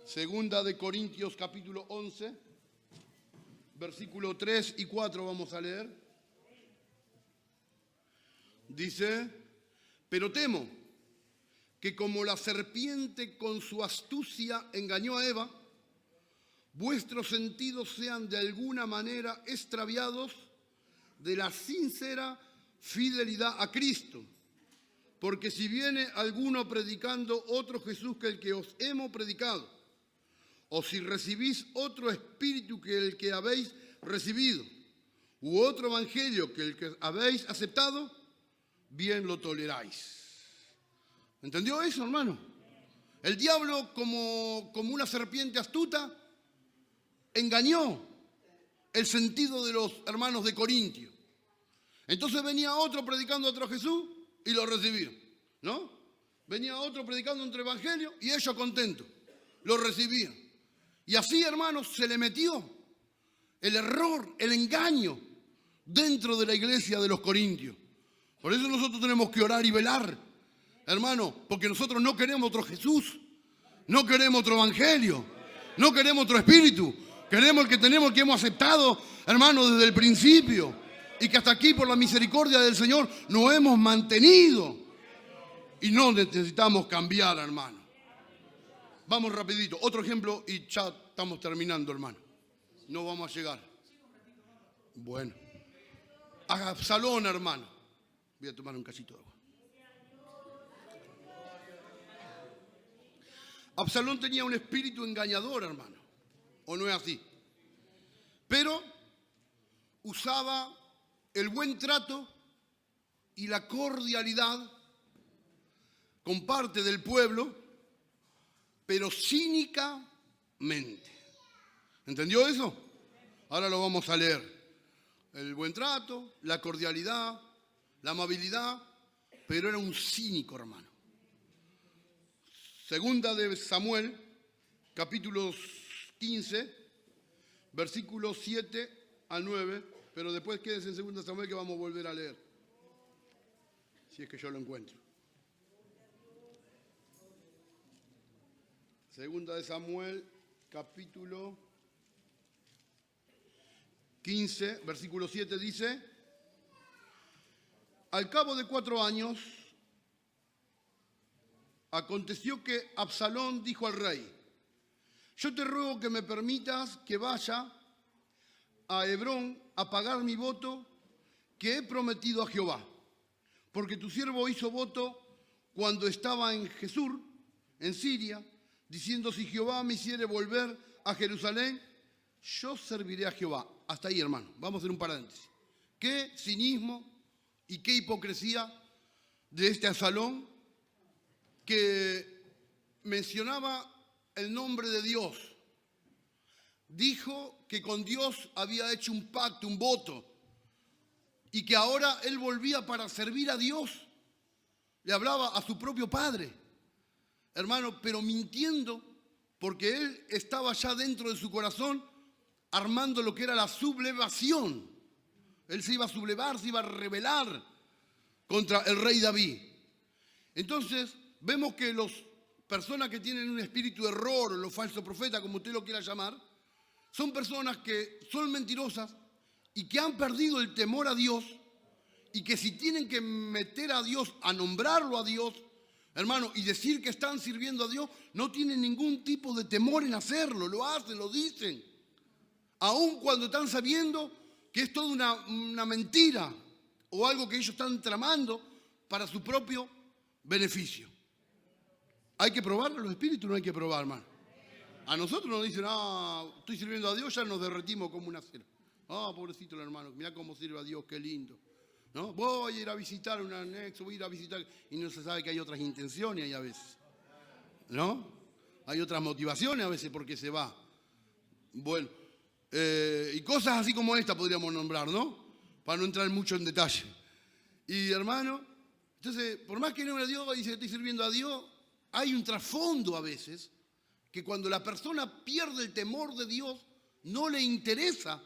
Segunda de Corintios, capítulo 11, versículo 3 y 4 vamos a leer. Dice, pero temo que como la serpiente con su astucia engañó a Eva, vuestros sentidos sean de alguna manera extraviados de la sincera fidelidad a Cristo. Porque si viene alguno predicando otro Jesús que el que os hemos predicado, o si recibís otro espíritu que el que habéis recibido, u otro evangelio que el que habéis aceptado, bien lo toleráis. ¿Entendió eso, hermano? El diablo, como una serpiente astuta, engañó el sentido de los hermanos de Corintio. Entonces venía otro predicando a otro Jesús y lo recibieron, ¿no? Venía otro predicando otro evangelio y ellos contentos. lo recibía. Y así, hermanos, se le metió el error, el engaño dentro de la iglesia de los Corintios. Por eso nosotros tenemos que orar y velar, hermano, porque nosotros no queremos otro Jesús, no queremos otro evangelio, no queremos otro espíritu. Queremos el que tenemos, que hemos aceptado, hermano, desde el principio. Y que hasta aquí, por la misericordia del Señor, nos hemos mantenido. Y no necesitamos cambiar, hermano. Vamos rapidito. Otro ejemplo y ya estamos terminando, hermano. No vamos a llegar. Bueno. A Absalón, hermano. Voy a tomar un cachito de agua. Absalón tenía un espíritu engañador, hermano. ¿O no es así? Pero usaba el buen trato y la cordialidad con parte del pueblo, pero cínicamente. ¿Entendió eso? Ahora lo vamos a leer. El buen trato, la cordialidad, la amabilidad, pero era un cínico, hermano. Segunda de Samuel, capítulo 15, versículos 7 al 9, pero después quédense en Segunda de Samuel que vamos a volver a leer, si es que yo lo encuentro. Segunda de Samuel, capítulo 15, versículo 7 dice: al cabo de 4 años, aconteció que Absalón dijo al rey: yo te ruego que me permitas que vaya a Hebrón a pagar mi voto que he prometido a Jehová, porque tu siervo hizo voto cuando estaba en Jesús, en Siria, diciendo: si Jehová me hiciere volver a Jerusalén, yo serviré a Jehová. Hasta ahí, hermano. Vamos a hacer un paréntesis. Qué cinismo y qué hipocresía de este Absalón, que mencionaba el nombre de Dios. Dijo que con Dios había hecho un pacto, un voto, y que ahora él volvía para servir a Dios. Le hablaba a su propio padre, hermano, pero mintiendo, porque él estaba ya dentro de su corazón armando lo que era la sublevación. Él se iba a sublevar, se iba a rebelar contra el rey David. Entonces, vemos que las personas que tienen un espíritu de error, los falsos profetas, como usted lo quiera llamar, son personas que son mentirosas y que han perdido el temor a Dios, y que si tienen que meter a Dios, a nombrarlo a Dios, hermano, y decir que están sirviendo a Dios, no tienen ningún tipo de temor en hacerlo, lo hacen, lo dicen, aun cuando están sabiendo que es toda una mentira o algo que ellos están tramando para su propio beneficio. ¿Hay que probarlo los espíritus? No hay que probar, hermano. A nosotros nos dicen: estoy sirviendo a Dios, ya nos derretimos como una cera. Pobrecito el hermano, mirá cómo sirve a Dios, qué lindo. ¿No? Voy a ir a visitar un anexo, voy a ir a visitar, y no se sabe que hay otras intenciones ahí a veces, ¿no? Hay otras motivaciones a veces porque se va. Bueno, y cosas así como esta podríamos nombrar, ¿no? Para no entrar mucho en detalle. Y hermano, entonces, por más que no a Dios, dice que estoy sirviendo a Dios, hay un trasfondo a veces que cuando la persona pierde el temor de Dios, no le interesa,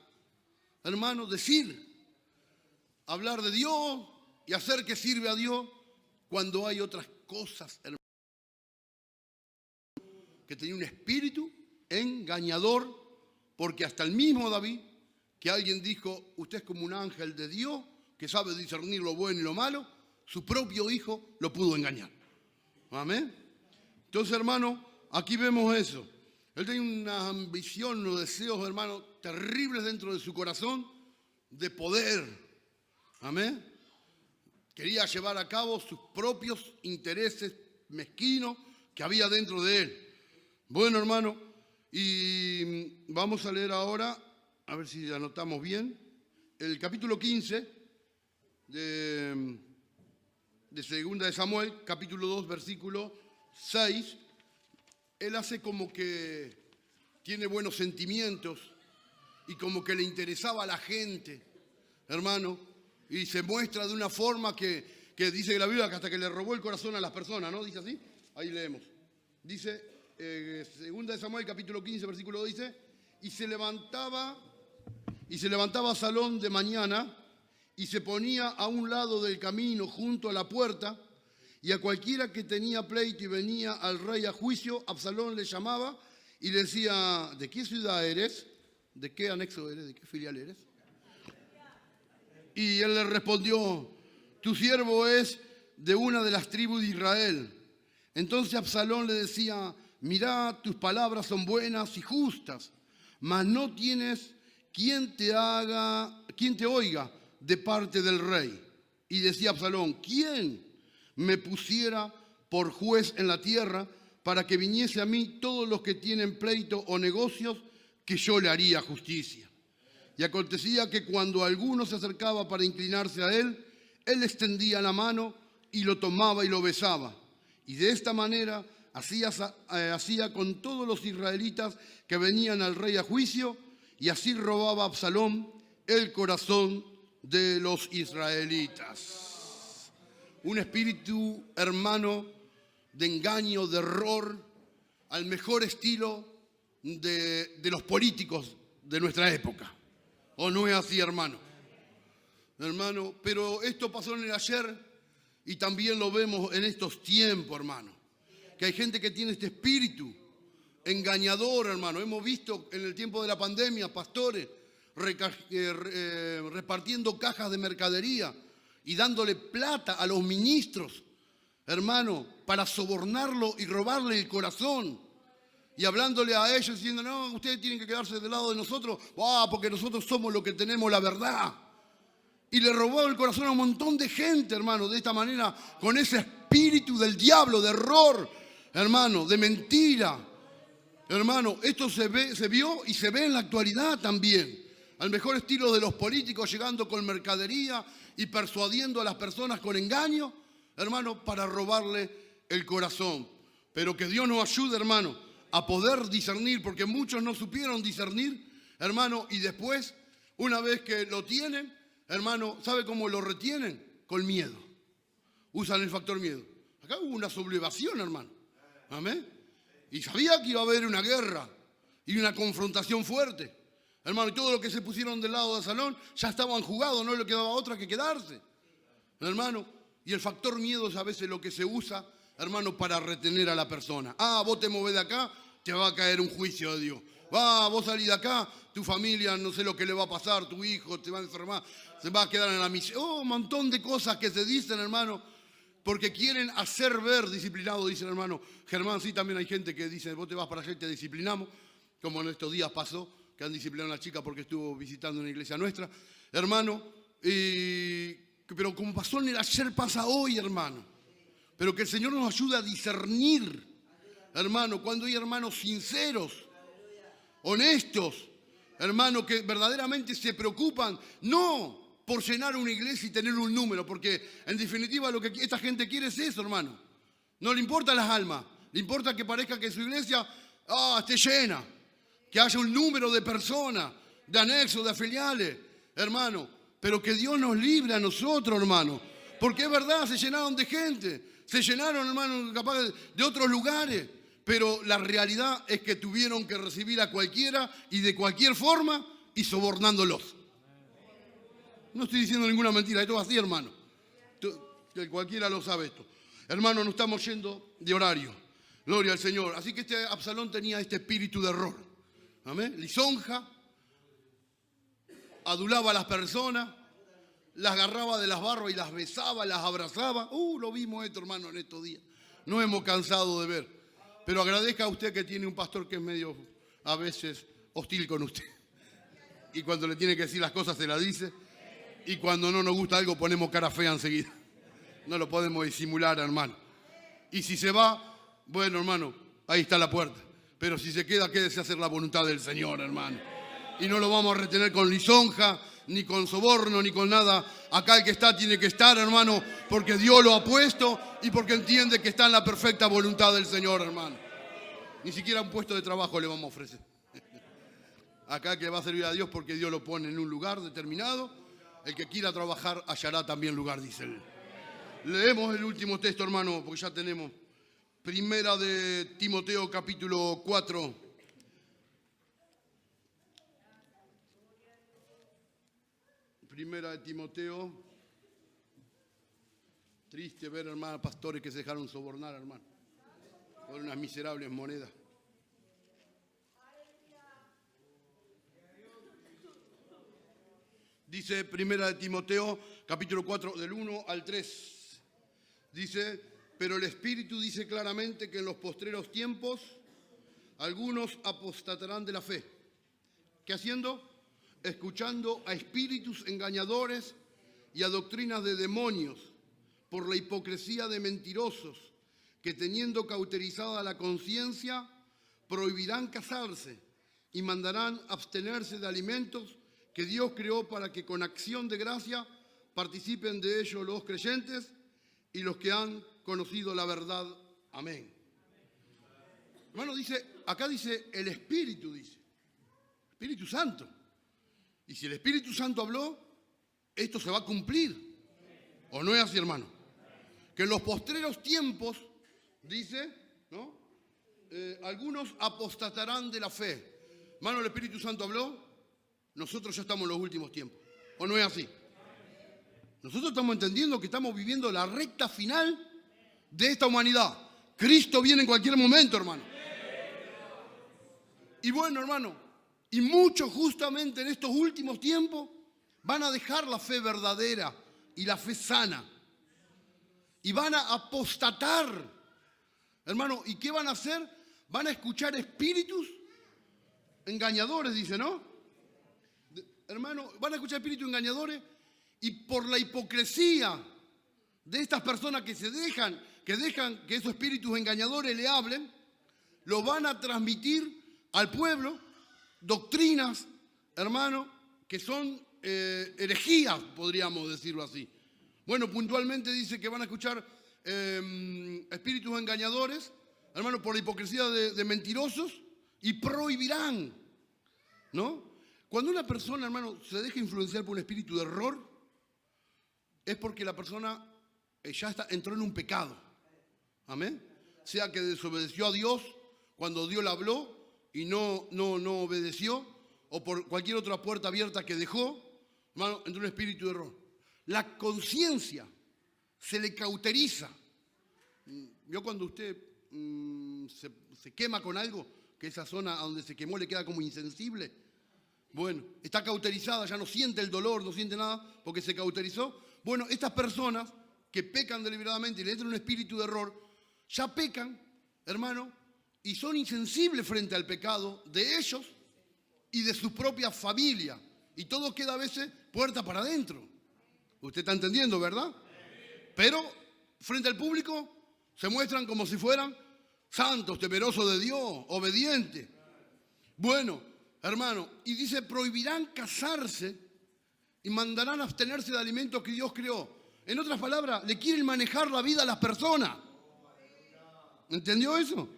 hermano, hablar de Dios y hacer que sirve a Dios, cuando hay otras cosas, hermano, que tenía un espíritu engañador, porque hasta el mismo David, que alguien dijo: usted es como un ángel de Dios, que sabe discernir lo bueno y lo malo, su propio hijo lo pudo engañar. Amén. Entonces, hermano, aquí vemos eso. Él tenía una ambición, unos deseos, hermano, terribles dentro de su corazón, de poder. Amén. Quería llevar a cabo sus propios intereses mezquinos que había dentro de él. Bueno, hermano, y vamos a leer ahora, a ver si anotamos bien, el capítulo 15 de Segunda de Samuel, capítulo 2, versículo 6. Él hace como que tiene buenos sentimientos y como que le interesaba a la gente, hermano. Y se muestra de una forma que dice la Biblia que hasta que le robó el corazón a las personas, ¿no? Dice así, ahí leemos. Dice, Segunda de Samuel, capítulo 15, versículo 2 dice, y se levantaba Absalón de mañana y se ponía a un lado del camino junto a la puerta, y a cualquiera que tenía pleito y venía al rey a juicio, Absalón le llamaba y le decía, ¿de qué ciudad eres? ¿De qué anexo eres? ¿De qué filial eres? Y él le respondió, tu siervo es de una de las tribus de Israel. Entonces Absalón le decía, mirá, tus palabras son buenas y justas, mas no tienes quien te oiga de parte del rey. Y decía Absalón, ¿quién me pusiera por juez en la tierra para que viniese a mí todos los que tienen pleito o negocios, que yo le haría justicia? Y acontecía que cuando alguno se acercaba para inclinarse a él, él extendía la mano y lo tomaba y lo besaba. Y de esta manera hacía con todos los israelitas que venían al rey a juicio, y así robaba Absalón el corazón de los israelitas. Un espíritu, hermano, de engaño, de error, al mejor estilo de los políticos de nuestra época. ¿O no es así, hermano? Hermano, pero esto pasó en el ayer y también lo vemos en estos tiempos, hermano. Que hay gente que tiene este espíritu engañador, hermano. Hemos visto en el tiempo de la pandemia pastores repartiendo cajas de mercadería y dándole plata a los ministros, hermano, para sobornarlo y robarle el corazón. Y hablándole a ellos diciendo, no, ustedes tienen que quedarse del lado de nosotros, porque nosotros somos los que tenemos la verdad. Y le robó el corazón a un montón de gente, hermano, de esta manera, con ese espíritu del diablo, de error, hermano, de mentira. Hermano, esto se vio y se ve en la actualidad también. Al mejor estilo de los políticos llegando con mercadería y persuadiendo a las personas con engaño, hermano, para robarle el corazón. Pero que Dios nos ayude, hermano, a poder discernir, porque muchos no supieron discernir, hermano, y después, una vez que lo tienen, hermano, ¿sabe cómo lo retienen? Con miedo. Usan el factor miedo. Acá hubo una sublevación, hermano. Amén. Y sabía que iba a haber una guerra y una confrontación fuerte. Hermano, y todos los que se pusieron del lado de Absalón ya estaban jugados, no le quedaba otra que quedarse. Hermano, y el factor miedo es a veces lo que se usa, hermano, para retener a la persona. Vos te movés de acá, te va a caer un juicio de Dios. Vos salís de acá, tu familia, no sé lo que le va a pasar, tu hijo te va a enfermar, se va a quedar en la misión. Un montón de cosas que se dicen, hermano, porque quieren hacer ver disciplinado, dicen, hermano. Germán, sí, también hay gente que dice, vos te vas para allá y te disciplinamos, como en estos días pasó, que han disciplinado a una chica porque estuvo visitando una iglesia nuestra, hermano, pero como pasó en el ayer, pasa hoy, hermano. Pero que el Señor nos ayude a discernir, hermano, cuando hay hermanos sinceros, honestos, hermano, que verdaderamente se preocupan, no por llenar una iglesia y tener un número, porque en definitiva lo que esta gente quiere es eso, hermano. No le importan las almas, le importa que parezca que su iglesia esté llena, que haya un número de personas, de anexos, de filiales, hermano, pero que Dios nos libre a nosotros, hermano, porque es verdad, se llenaron de gente, se llenaron, hermano, capaz de otros lugares, pero la realidad es que tuvieron que recibir a cualquiera y de cualquier forma y sobornándolos. No estoy diciendo ninguna mentira, esto es así, hermano. Que cualquiera lo sabe esto. Hermano, nos estamos yendo de horario. Gloria al Señor. Así que este Absalón tenía este espíritu de error. Amén. Lisonja, adulaba a las personas, las agarraba de las barbas y las besaba, las abrazaba. Lo vimos esto, hermano, en estos días. No hemos cansado de ver. Pero agradezca a usted que tiene un pastor que es medio, a veces, hostil con usted. Y cuando le tiene que decir las cosas, se las dice. Y cuando no nos gusta algo, ponemos cara fea enseguida. No lo podemos disimular, hermano. Y si se va, bueno, hermano, ahí está la puerta. Pero si se queda, quédese a hacer la voluntad del Señor, hermano. Y no lo vamos a retener con lisonja, ni con soborno, ni con nada. Acá el que está tiene que estar, hermano, porque Dios lo ha puesto y porque entiende que está en la perfecta voluntad del Señor, hermano. Ni siquiera un puesto de trabajo le vamos a ofrecer. Acá el que va a servir a Dios porque Dios lo pone en un lugar determinado. El que quiera trabajar hallará también lugar, dice él. Leemos el último texto, hermano, porque ya tenemos Primera de Timoteo, capítulo 4. Primera de Timoteo. Triste ver, hermano, pastores que se dejaron sobornar, hermano, por unas miserables monedas. Dice Primera de Timoteo, capítulo 4, del 1 al 3. Dice: pero el Espíritu dice claramente que en los postreros tiempos algunos apostatarán de la fe. ¿Qué haciendo? Escuchando a espíritus engañadores y a doctrinas de demonios, por la hipocresía de mentirosos, que teniendo cauterizada la conciencia, prohibirán casarse y mandarán abstenerse de alimentos que Dios creó para que con acción de gracia participen de ello los creyentes y los que han conocido la verdad. Amén. Hermano, acá dice el Espíritu, Espíritu Santo. Y si el Espíritu Santo habló, esto se va a cumplir. ¿O no es así, hermano? Que en los postreros tiempos, dice, ¿no? Algunos apostatarán de la fe. Hermano, el Espíritu Santo habló, nosotros ya estamos en los últimos tiempos. ¿O no es así? Nosotros estamos entendiendo que estamos viviendo la recta final de esta humanidad. Cristo viene en cualquier momento, hermano. Y bueno, hermano, y muchos justamente en estos últimos tiempos van a dejar la fe verdadera y la fe sana. Y van a apostatar, hermano. ¿Y qué van a hacer? Van a escuchar espíritus engañadores, dice, ¿no? Hermano, van a escuchar espíritus engañadores y por la hipocresía de estas personas que dejan que esos espíritus engañadores le hablen, lo van a transmitir al pueblo doctrinas, hermano, que son herejías, podríamos decirlo así. Bueno, puntualmente dice que van a escuchar espíritus engañadores, hermano, por la hipocresía de mentirosos, y prohibirán, ¿no? Cuando una persona, hermano, se deja influenciar por un espíritu de error, es porque la persona ya entró en un pecado. Amén. Sea que desobedeció a Dios cuando Dios le habló y no obedeció, o por cualquier otra puerta abierta que dejó, hermano, entró en un espíritu de error. La conciencia se le cauteriza. Yo cuando usted se quema con algo, que esa zona donde se quemó le queda como insensible, bueno, está cauterizada, ya no siente el dolor, no siente nada, porque se cauterizó. Bueno, estas personas que pecan deliberadamente y le entran un espíritu de error, ya pecan, hermano, y son insensibles frente al pecado de ellos y de su propia familia. Y todo queda a veces puerta para adentro. Usted está entendiendo, ¿verdad? Pero frente al público se muestran como si fueran santos, temerosos de Dios, obedientes. Bueno, hermano, y dice, prohibirán casarse y mandarán abstenerse de alimentos que Dios creó. En otras palabras, le quieren manejar la vida a las personas. ¿Entendió eso?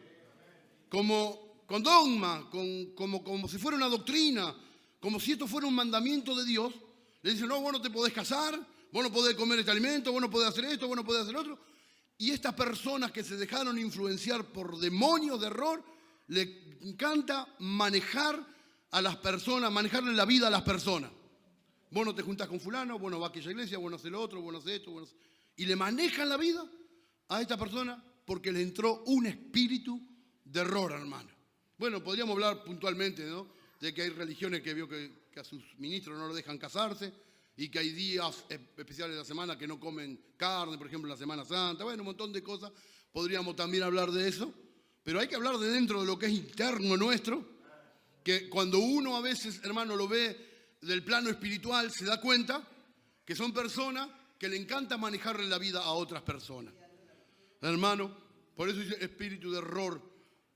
Como con dogma, como si fuera una doctrina, como si esto fuera un mandamiento de Dios. Le dicen, no, vos no te podés casar, vos no podés comer este alimento, vos no podés hacer esto, vos no podés hacer otro. Y estas personas que se dejaron influenciar por demonios de error, le encanta manejar a las personas, manejarle la vida a las personas. Vos no te juntás con fulano, vos no vas a aquella iglesia, vos no haces lo otro, vos no haces esto, vos no haces... Y le manejan la vida a esta persona porque le entró un espíritu de error, hermano. Bueno, podríamos hablar puntualmente, ¿no?, de que hay religiones que vio que a sus ministros no lo dejan casarse y que hay días especiales de la semana que no comen carne, por ejemplo, la Semana Santa. Bueno, un montón de cosas. Podríamos también hablar de eso, pero hay que hablar de dentro de lo que es interno nuestro, que cuando uno a veces, hermano, lo ve del plano espiritual, se da cuenta que son personas que le encanta manejarle la vida a otras personas. Hermano, por eso dice espíritu de error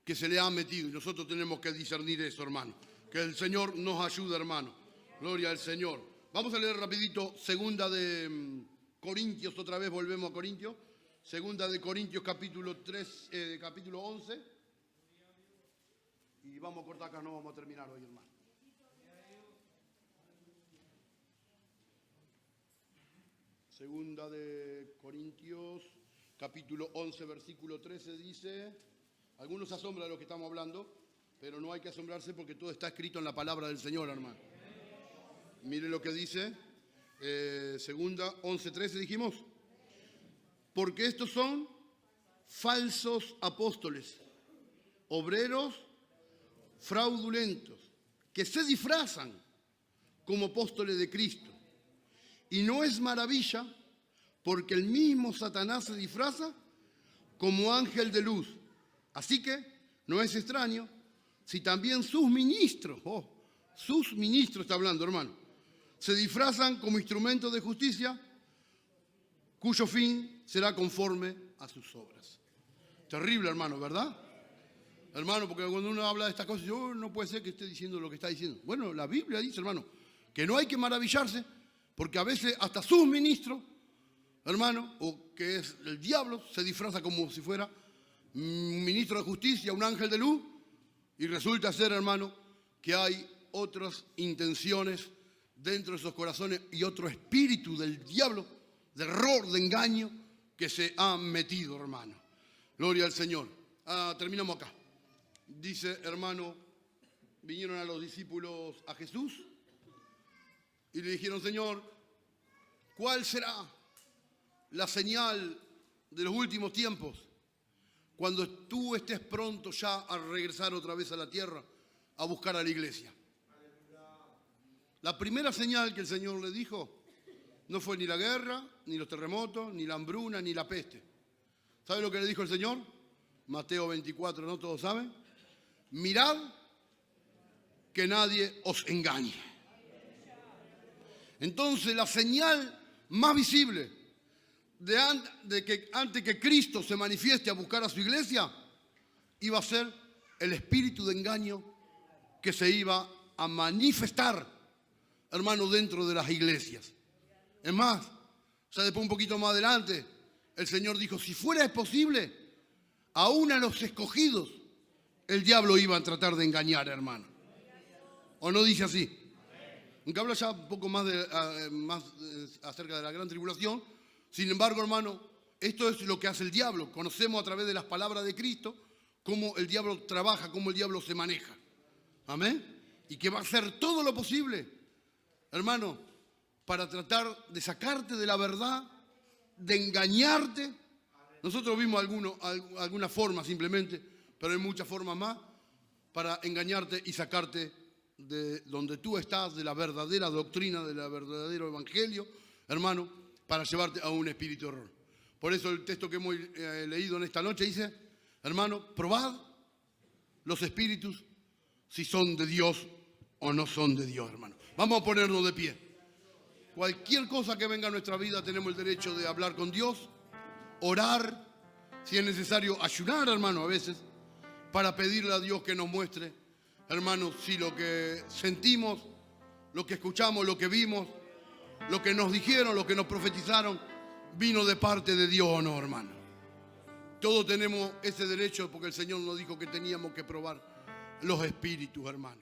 que se le ha metido. Y nosotros tenemos que discernir eso, hermano. Que el Señor nos ayude, hermano. Gloria al Señor. Vamos a leer rapidito segunda de Corintios, otra vez volvemos a Corintios. Segunda de Corintios, capítulo 3, capítulo 11. Y vamos a cortar acá, no vamos a terminar hoy, hermano. Segunda de Corintios, capítulo 11, versículo 13 dice, algunos se asombran de lo que estamos hablando, pero no hay que asombrarse porque todo está escrito en la palabra del Señor, hermano. Mire lo que dice, segunda 11, 13 dijimos, porque estos son falsos apóstoles, obreros fraudulentos, que se disfrazan como apóstoles de Cristo. Y no es maravilla, porque el mismo Satanás se disfraza como ángel de luz. Así que no es extraño si también sus ministros está hablando, hermano, se disfrazan como instrumentos de justicia, cuyo fin será conforme a sus obras. Terrible, hermano, ¿verdad? Hermano, porque cuando uno habla de estas cosas, yo no puede ser que esté diciendo lo que está diciendo. Bueno, la Biblia dice, hermano, que no hay que maravillarse, porque a veces hasta sus ministros, hermano, o que es el diablo, se disfraza como si fuera un ministro de justicia, un ángel de luz, y resulta ser, hermano, que hay otras intenciones dentro de esos corazones y otro espíritu del diablo, de error, de engaño, que se ha metido, hermano. Gloria al Señor. Terminamos acá. Dice, hermano, vinieron a los discípulos a Jesús y le dijeron, Señor, ¿cuál será la señal de los últimos tiempos cuando tú estés pronto ya a regresar otra vez a la tierra a buscar a la iglesia? La primera señal que el Señor le dijo no fue ni la guerra, ni los terremotos, ni la hambruna, ni la peste. ¿Sabe lo que le dijo el Señor? Mateo 24, ¿no todos saben? Mirad que nadie os engañe. Entonces la señal más visible de que antes que Cristo se manifieste a buscar a su iglesia, iba a ser el espíritu de engaño que se iba a manifestar, hermano, dentro de las iglesias. Es más, o sea, después un poquito más adelante, el Señor dijo, si fuera posible, aún a los escogidos, el diablo iba a tratar de engañar, hermano. ¿O no dice así? Aunque habla ya un poco más acerca de la gran tribulación. Sin embargo, hermano, esto es lo que hace el diablo. Conocemos a través de las palabras de Cristo cómo el diablo trabaja, cómo el diablo se maneja. Amén. Y que va a hacer todo lo posible, hermano, para tratar de sacarte de la verdad, de engañarte. Nosotros vimos alguna forma simplemente, pero hay muchas formas más para engañarte y sacarte de donde tú estás, de la verdadera doctrina, del verdadero evangelio, hermano, para llevarte a un espíritu de error. Por eso el texto que hemos leído en esta noche dice, hermano, probad los espíritus si son de Dios o no son de Dios, hermano. Vamos a ponernos de pie. Cualquier cosa que venga a nuestra vida tenemos el derecho de hablar con Dios, orar, si es necesario ayunar, hermano, a veces, para pedirle a Dios que nos muestre, hermano, si lo que sentimos, lo que escuchamos, lo que vimos, lo que nos dijeron, lo que nos profetizaron, vino de parte de Dios o no, hermano. Todos tenemos ese derecho porque el Señor nos dijo que teníamos que probar los espíritus, hermano.